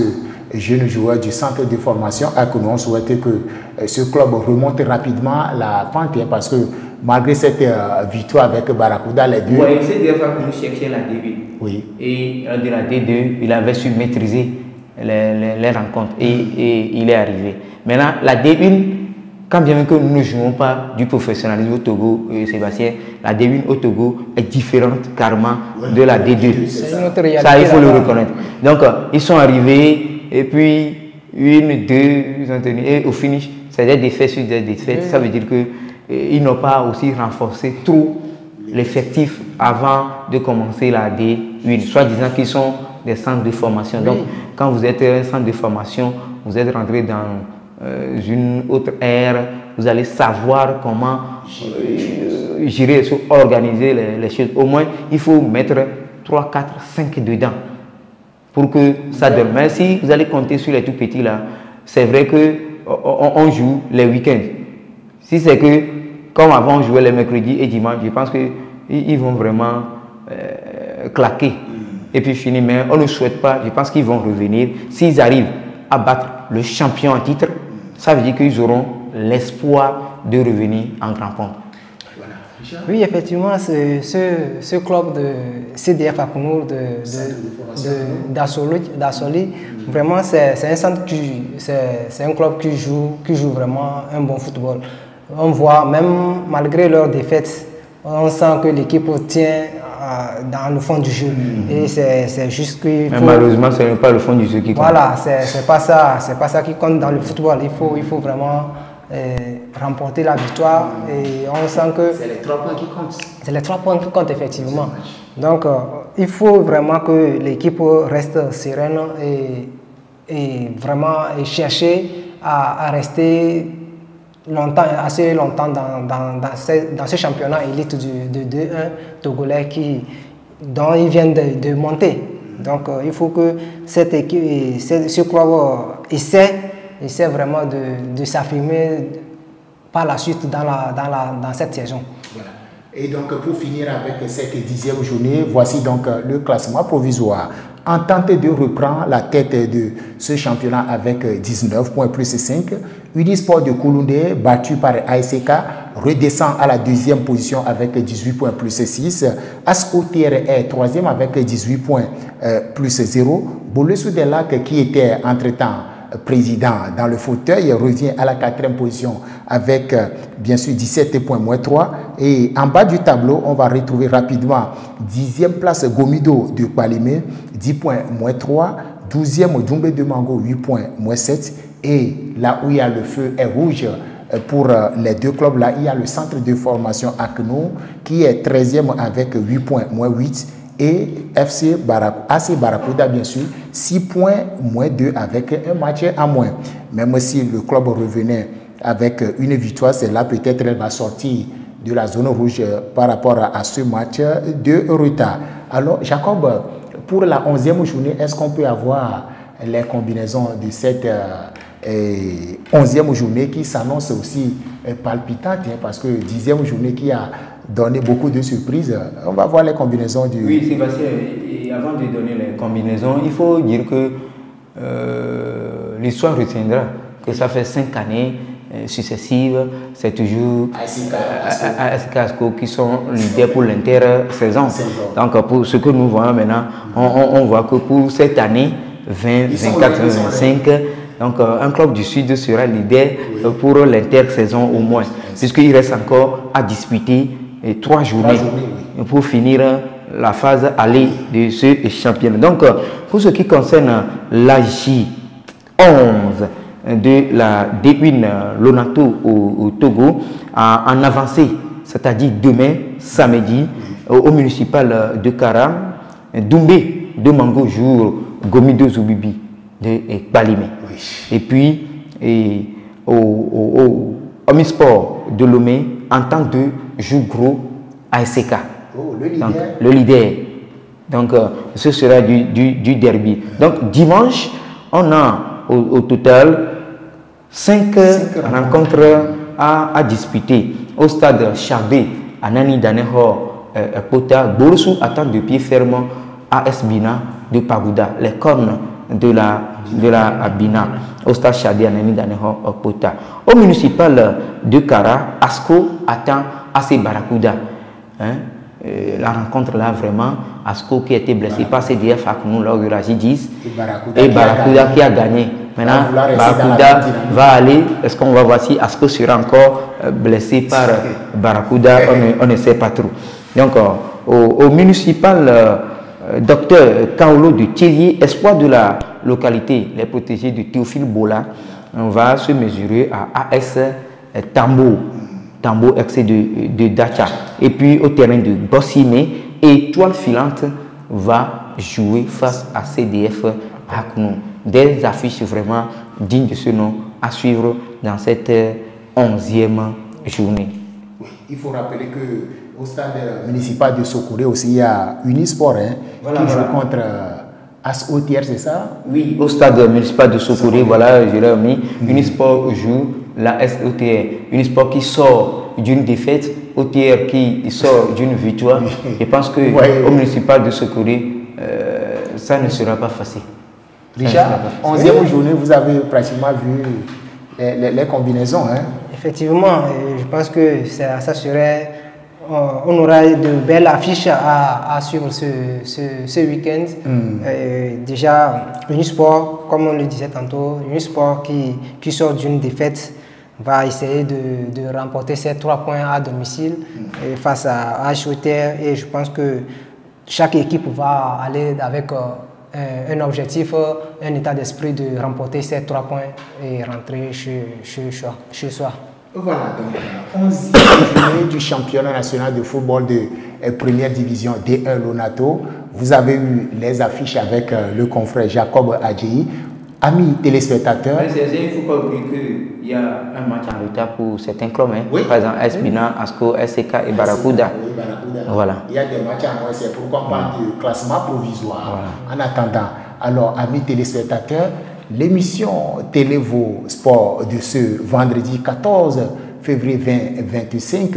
jeune joueur du centre de formation Hakono. On souhaitait que ce club remonte rapidement la pente parce que malgré cette victoire avec Barracuda, les deux... Oui, c'est des fois que nous cherchions la D1. Oui. Et de la D2, il avait su maîtriser les rencontres et il est arrivé. Maintenant, la D1, quand bien même que nous ne jouons pas du professionnalisme au Togo, Sébastien, la D1 au Togo est différente carrément de la D2. Ça, il faut le reconnaître. Donc, ils sont arrivés et puis 1, 2, ils ont tenu. Et au finish, c'est des défaites sur des défaites. Ça veut dire que ils n'ont pas aussi renforcé trop l'effectif avant de commencer la D1, soit disant qu'ils sont des centres de formation. Donc, quand vous êtes un centre de formation, vous êtes rentré dans une autre ère, vous allez savoir comment gérer, organiser les choses. Au moins, il faut mettre 3, 4, 5 dedans pour que ça donne. Mais si vous allez compter sur les tout petits là, c'est vrai qu'on joue les week-ends. Si c'est que comme avant on jouait les mercredis et dimanches, je pense qu'ils vont vraiment claquer et puis finir. Mais on ne souhaite pas, je pense qu'ils vont revenir. S'ils arrivent à battre le champion en titre, ça veut dire qu'ils auront l'espoir de revenir en grand pompe. Oui, effectivement, ce club de CDF Akounour d'Assoli, vraiment c'est un centre c'est un club qui joue vraiment un bon football. On voit, même malgré leurs défaites, on sent que l'équipe tient dans le fond du jeu. Et c'est juste que... Malheureusement, ce n'est pas le fond du jeu qui compte. Voilà, c'est pas ça qui compte dans le football. Il faut vraiment remporter la victoire. Et on sent que... C'est les 3 points qui comptent. C'est les 3 points qui comptent, effectivement. Donc, il faut vraiment que l'équipe reste sereine et vraiment chercher à rester assez longtemps dans ce championnat élite de 2-1 togolais dont ils viennent de monter. Donc il faut que cette équipe, ce club essaie vraiment de s'affirmer par la suite dans cette saison. Voilà. Et donc pour finir avec cette 10e journée, voici donc le classement provisoire. Entente de reprend la tête de ce championnat avec 19 points plus 5. Unisport de Kouloundé, battu par ASK, redescend à la deuxième position avec 18 points plus 6. ASCOTR est troisième avec 18 points plus 0. Bolesou des Lacs, qui était entre-temps président dans le fauteuil, revient à la quatrième position avec bien sûr 17 points moins 3. Et en bas du tableau, on va retrouver rapidement 10e place Gomido de Palimé, 10 points moins 3. 12e Doumbé de Mango, 8 points moins 7. Et là où il y a le feu est rouge pour les deux clubs, là il y a le centre de formation Akno qui est 13e avec 8 points moins 8. Et AC Barracuda, bien sûr, 6 points moins 2 avec un match en moins. Même si le club revenait avec une victoire, c'est là peut-être elle va sortir de la zone rouge par rapport à ce match de retard. Alors, Jacob, pour la 11e journée, est-ce qu'on peut avoir les combinaisons de cette 11e journée qui s'annonce aussi palpitante, hein, parce que 10e journée qui a donné beaucoup de surprises. On va voir les combinaisons du... Oui, Sébastien, et avant de donner les combinaisons, il faut dire que l'histoire retiendra que ça fait 5 années successives, c'est toujours ASK Asco qui sont leaders pour l'inter-saison. Donc pour ce que nous voyons maintenant, on voit que pour cette année 2024-2025, donc un club du Sud sera leader pour l'inter-saison au moins, puisqu'il reste encore à disputer 3 journées pour finir la phase aller de ce championnat. Donc pour ce qui concerne la J11 de la D1 Lonato au Togo, en avancée, c'est-à-dire demain, samedi, au municipal de Kara, Doumbé de Mango jour Gomido Zoubibi de Palimé. Et puis au Omnisport de Lomé en tant que joue gros ASK. Donc, le leader. Donc ce sera du derby. Donc dimanche, on a au total 5 rencontres à disputer au stade Charbé à Nani Daneho Pota. Borsou attend de pied ferme AS Bina de Pagouda, les cornes de la Bina au stade Charbé à Nani Daneho Pota. Au municipal de Kara, Asco attend AC Barracuda. La rencontre là, vraiment, Asco qui a été blessé par CDF Aknou lors de la J10 et Barracuda qui a gagné. Maintenant, Barracuda va aller. Est-ce qu'on va voir si Asco sera encore blessé par Barracuda? On ne sait pas trop. Donc, au municipal docteur Kaolo de Thierry, espoir de la localité, les protégés de Théophile Bola, on va se mesurer à AS Tambo excès de Dacha. Et puis au terrain de Bossimé, Étoile Filante va jouer face à CDF Aknou. Des affiches vraiment dignes de ce nom à suivre dans cette 11e journée. Oui, il faut rappeler que au stade municipal de Sokouré aussi, il y a Unisport qui joue contre ASOTR, c'est ça? Oui. Au stade municipal de Sokouré, voilà, je l'ai mis. Unisport joue la SOTR. Unisport qui sort d'une défaite, OTR qui sort d'une victoire. Je pense qu'au municipal de Sokouré, ça ne sera pas facile. Déjà, 11e journée, vous avez pratiquement vu les combinaisons. Effectivement, je pense que ça serait... on aura de belles affiches à suivre ce week-end. Déjà, Unisport, comme on le disait tantôt, Unisport qui sort d'une défaite va essayer de remporter ces 3 points à domicile face à HOTR. Et je pense que chaque équipe va aller avec un objectif, un état d'esprit de remporter ces 3 points et rentrer chez soi. Voilà, donc 11e journée du championnat national de football de première division D1 Lonato. Vous avez eu les affiches avec le confrère Jacob Adjei. Amis téléspectateurs. Il ne faut pas oublier qu'il y a un match en retard pour certains clubs. Oui. Par exemple, Espina, Asco, SCK et Barracuda. Oui, Barracuda. Voilà. Il y a des matchs en moins, c'est pourquoi on parle du classement provisoire. Voilà. En attendant, alors, amis téléspectateurs, l'émission Télévo Sport de ce vendredi 14 février 2025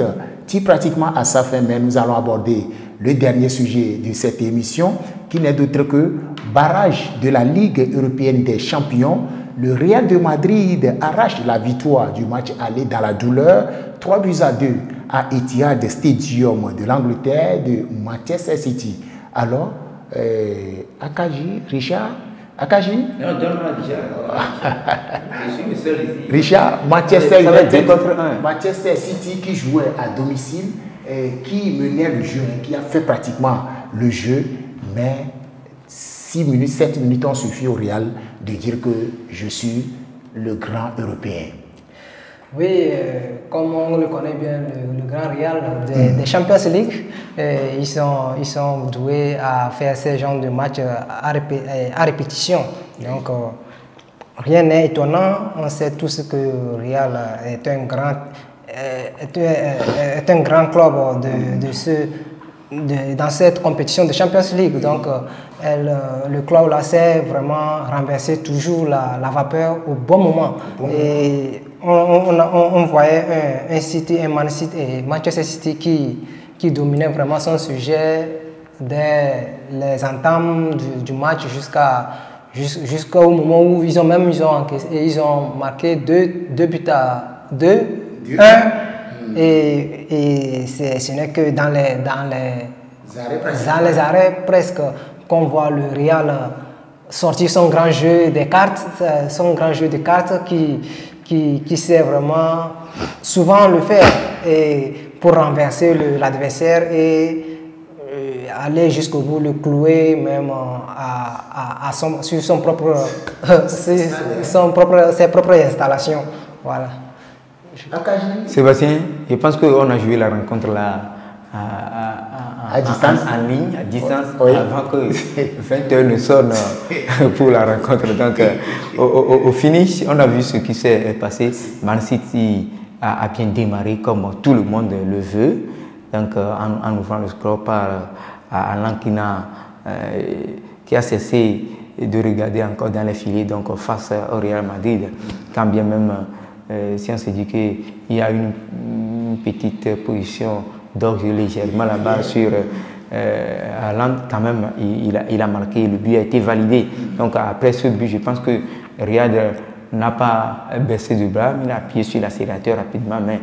tire pratiquement à sa fin, mais nous allons aborder le dernier sujet de cette émission qui n'est d'autre que barrage de la Ligue européenne des champions. Le Real de Madrid arrache la victoire du match aller dans la douleur, 3-2 à Etihad Stadium de l'Angleterre de Manchester City. Alors, Akaji, Richard, Akaji? Non, donne-moi Richard. Je suis le seul ici. Richard, Manchester City qui jouait à domicile, qui menait le jeu, qui a fait pratiquement le jeu, mais 6 minutes, 7 minutes ont suffi au Real de dire que je suis le grand européen. Oui, comme on le connaît bien, le grand Real des Champions League, ils sont doués à faire ce genre de match à répétition. Donc, rien n'est étonnant. On sait tous que Real est un grand club dans cette compétition de Champions League. Donc, le club là sait vraiment renverser toujours la vapeur au bon moment. Et on voyait un City, un Man City et Manchester City qui dominait vraiment son sujet dès les entames du match jusqu'au moment où ils ont marqué deux buts à 2-1. Et ce n'est que dans les arrêts presque qu'on voit le Real sortir son grand jeu de cartes qui sait vraiment souvent le faire et pour renverser l'adversaire et aller jusqu'au bout, le clouer même sur ses propres installations. Voilà. Sébastien, je pense qu'on a joué la rencontre là à distance, en ligne, à distance, oui, avant que 20h ne sonne pour la rencontre. Donc, au finish, on a vu ce qui s'est passé. Man City a bien démarré comme tout le monde le veut. Donc, en ouvrant le score par Alan qui a cessé de regarder encore dans les filets, donc face au Real Madrid. Quand bien même, si on se dit qu'il y a une petite position d'orgue légèrement là-bas sur Haaland, quand même, il a marqué, le but a été validé. Donc après ce but, je pense que Riyad n'a pas baissé du bras, mais il a appuyé sur l'accélérateur rapidement, mais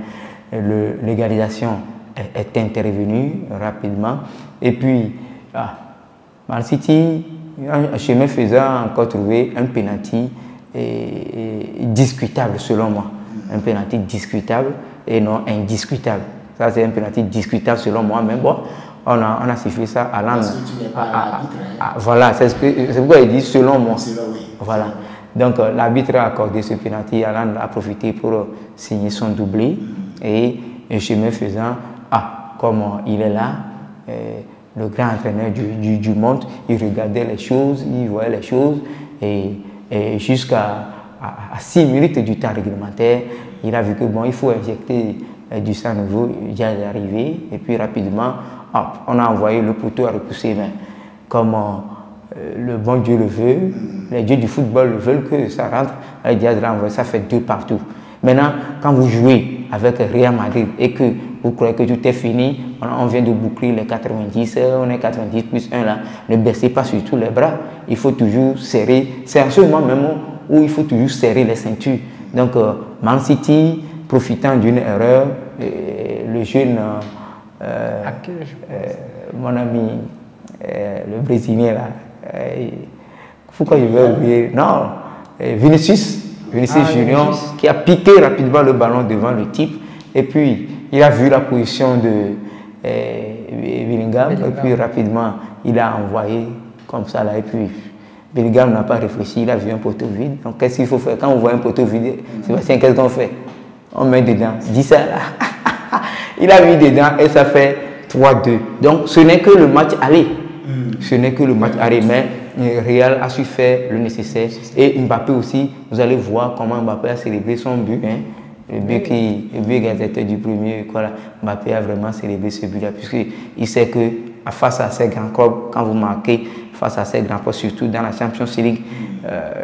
l'égalisation est intervenue rapidement. Et puis, Man City, en chemin faisant, encore trouvé un penalty discutable selon moi. Un penalty discutable et non indiscutable. Ça, c'est un penalty discutable selon moi, mais bon, on a sifflé ça à l'an. Voilà, c'est pourquoi il dit selon moi. Voilà. Donc, l'arbitre a accordé ce penalty, Alan a profité pour signer son doublé et chemin faisant, comme il est là, le grand entraîneur du monde, il regardait les choses, il voyait les choses et jusqu'à 6 minutes du temps réglementaire, il a vu que bon, il faut injecter du sang nouveau, il vient d'arriver et puis rapidement, on a envoyé le poteau à repousser, mais comme le bon Dieu le veut, les dieux du football veulent que ça rentre, le Diaz l'a envoyé, ça fait 2 partout. Maintenant, quand vous jouez avec Real Madrid et que vous croyez que tout est fini, on vient de boucler les 90, on est 90 plus 1 là, ne baissez pas sur tous les bras, il faut toujours serrer, c'est en ce moment même où il faut toujours serrer les ceintures. Donc, Man City, profitant d'une erreur, le jeune, mon ami, le Brésilien là, pourquoi je vais oublier? Non, Vinicius Junior, qui a piqué rapidement le ballon devant le type, et puis il a vu la position de Bellingham, et puis rapidement il a envoyé comme ça là, et puis Bellingham n'a pas réfléchi, il a vu un poteau vide. Donc qu'est-ce qu'il faut faire? Quand on voit un poteau vide, Sébastien, qu'est-ce qu'on fait? On met dedans, dis ça là. Il a mis dedans et ça fait 3-2. Donc ce n'est que le match aller. Ce n'est que le match aller, mais Real a su faire le nécessaire. Et Mbappé aussi, vous allez voir comment Mbappé a célébré son but. Le but égalisateur du premier, voilà. Mbappé a vraiment célébré ce but-là, puisqu'il sait que face à ces grands clubs, quand vous marquez, face à ces grands clubs, surtout dans la Champions League,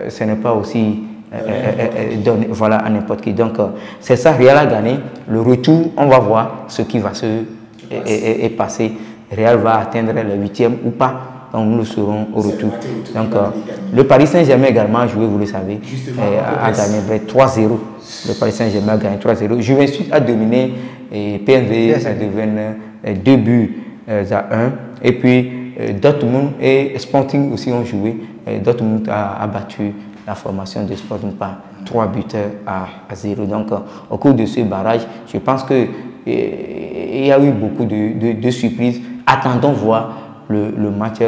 ce n'est pas aussi donné, voilà, à n'importe qui. Donc, c'est ça, Real a gagné. Le retour, on va voir ce qui va se passer. Real va atteindre les 8e ou pas. Donc nous le serons au retour. Donc le Paris Saint-Germain également a joué, vous le savez, a gagné 3-0. Le Paris Saint-Germain a gagné 3-0. Juventus a dominé et PSV a devenu 2 buts à 1. Et puis Dortmund et Sporting aussi ont joué. Dortmund a battu la formation de Sporting par 3 buts à 0. Donc au cours de ce barrage, je pense que il y a eu beaucoup de surprises. Attendons voir le match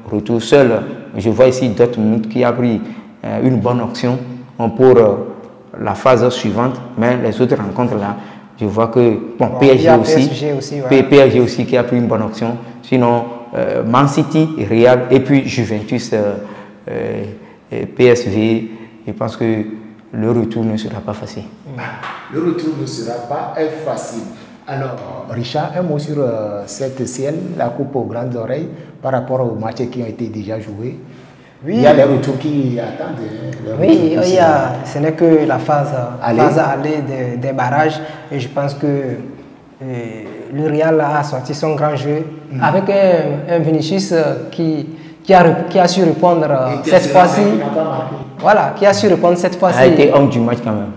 retour. Seul, je vois ici Dortmund qui a pris une bonne option pour la phase suivante, mais les autres rencontres là, je vois que PSG aussi qui a pris une bonne option. Sinon, Man City, Real et puis Juventus, PSV, je pense que le retour ne sera pas facile. Le retour ne sera pas facile. Alors, Richard, un mot sur cette CL, la Coupe aux grandes oreilles, par rapport aux matchs qui ont été déjà joués. Oui. Il y a les retours qui attendent. Oui, ce n'est que la phase aller des barrages. Et je pense que le Real a sorti son grand jeu avec un Vinicius qui a su répondre cette fois-ci. Voilà, qui a su répondre cette fois-ci. A été homme du match quand même.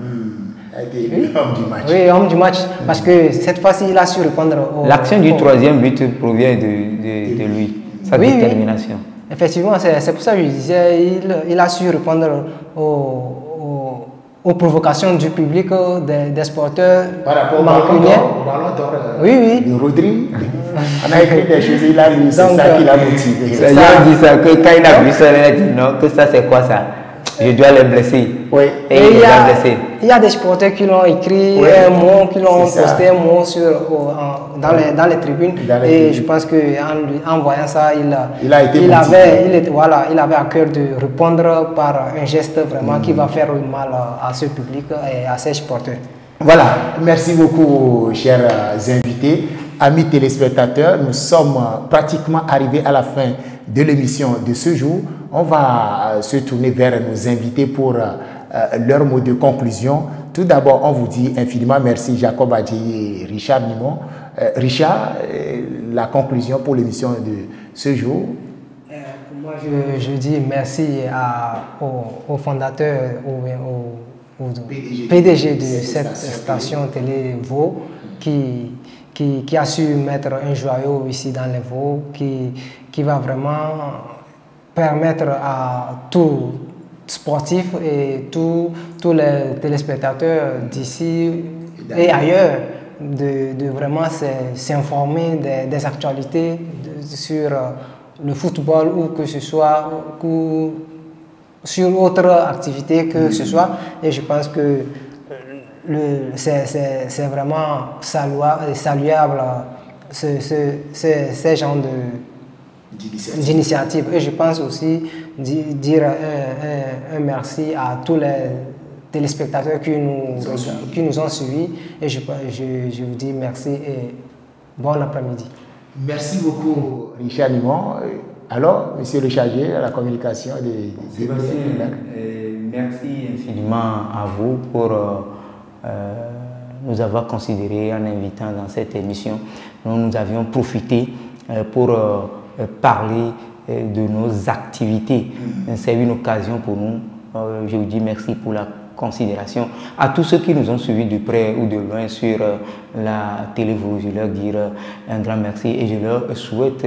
Homme du match. Oui, homme du match. Parce que cette fois-ci, il a su répondre L'action du troisième but provient de lui, sa détermination. Oui. Effectivement, c'est pour ça que je disais, il a su répondre aux provocations du public, des sporteurs. Par rapport au ballon d'or, de Rodri, on a écrit des choses, il a lu, c'est ça qui l'a motivé. Il a dit ça, que quand il a vu ça, il a dit non, que ça c'est quoi ça? Je dois les blesser. Oui. Et il y a des supporters qui l'ont écrit un mot, qui l'ont posté un mot dans les tribunes. Et je pense qu'en voyant ça, il avait à cœur de répondre par un geste vraiment qui va faire mal à ce public et à ses supporters. Voilà, merci beaucoup chers invités. Amis téléspectateurs, nous sommes pratiquement arrivés à la fin de l'émission de ce jour. On va se tourner vers nos invités pour leur mot de conclusion. Tout d'abord, on vous dit infiniment merci Jacob Adji et Richard Nimon. Richard, la conclusion pour l'émission de ce jour. Moi, je dis merci au fondateur, au PDG de cette station télé Vaud qui a su mettre un joyau ici dans les Vaux, qui va vraiment permettre à tout sportif et tous les téléspectateurs d'ici et ailleurs de vraiment s'informer des actualités sur le football ou que ce soit ou sur autre activité que ce soit. Et je pense que c'est vraiment saluable ces genres d'initiatives. Et je pense aussi dire un merci à tous les téléspectateurs qui nous ont suivis. Et je vous dis merci et bon après-midi. Merci beaucoup Richard Nimon. Alors, monsieur le chargé à la communication merci infiniment à vous pour nous avoir considérés en invitant dans cette émission. Nous avions profité pour parler de nos activités. C'est une occasion pour nous. Je vous dis merci pour la considération. À tous ceux qui nous ont suivis de près ou de loin sur la télé, je leur dire un grand merci et je leur souhaite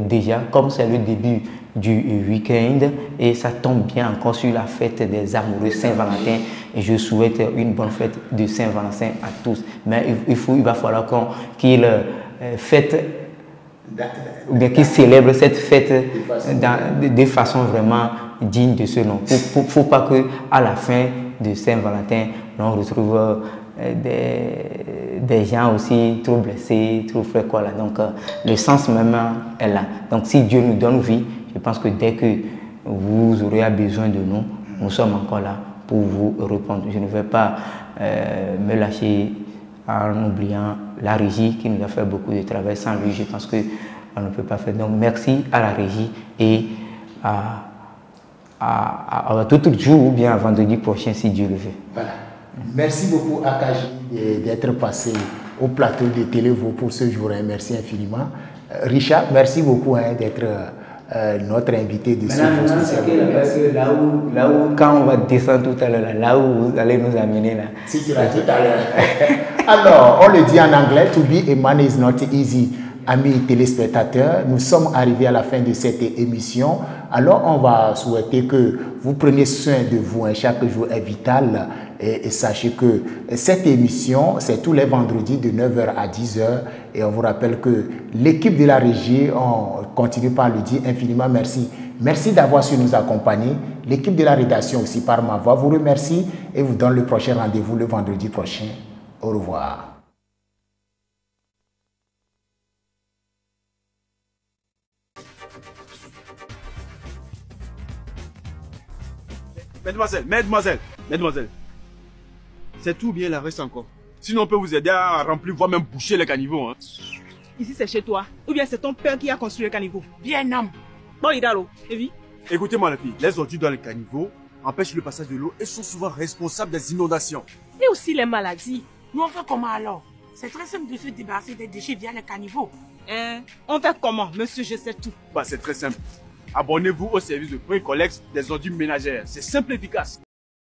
déjà, comme c'est le début du week-end et ça tombe bien encore sur la fête des amoureux Saint-Valentin, et je souhaite une bonne fête de Saint-Valentin à tous. Mais il va falloir qu'ils qu'ils célèbrent cette fête de façon vraiment digne de ce nom. Il ne faut pas qu'à la fin de Saint-Valentin, on retrouve des gens aussi trop blessés, trop frais, quoi là. Donc le sens même est là. Donc si Dieu nous donne vie, je pense que dès que vous aurez besoin de nous, nous sommes encore là pour vous répondre. Je ne vais pas me lâcher en oubliant la régie qui nous a fait beaucoup de travail. Sans lui, je pense qu'on ne peut pas faire. Donc merci à la régie et à tout autre jour ou bien à vendredi prochain si Dieu le veut. Voilà. Merci beaucoup à Kaji d'être passé au plateau de Télévo pour ce jour. Merci infiniment. Richard, merci beaucoup d'être notre invité de ce jour spécial. Là où, quand on va descendre tout à l'heure, là où vous allez nous amener là. Si, c'est là tout à l'heure. Alors, on le dit en anglais, to be a man is not easy. Amis téléspectateurs, nous sommes arrivés à la fin de cette émission. Alors, on va souhaiter que vous preniez soin de vous. Chaque jour est vital. Et sachez que cette émission, c'est tous les vendredis de 9h à 10h. Et on vous rappelle que l'équipe de la régie, on continue par le dire infiniment merci. Merci d'avoir su nous accompagner. L'équipe de la rédaction aussi, par ma voix, vous remercie et vous donne le prochain rendez-vous le vendredi prochain. Au revoir. Mesdemoiselles, c'est tout bien, là reste encore. Sinon on peut vous aider à remplir, voire même boucher les caniveaux. Hein. Ici c'est chez toi, ou bien c'est ton père qui a construit le caniveau. Bien, homme. Bon, Idalo, Evie. Écoutez-moi les filles, les ordures dans les caniveaux empêchent le passage de l'eau et sont souvent responsables des inondations. Et aussi les maladies. Nous on fait comment alors? C'est très simple de se débarrasser des déchets via les caniveaux. On fait comment, monsieur, je sais tout. Bah, c'est très simple. Abonnez-vous au service de pré-collecte des ordures ménagères. C'est simple et efficace.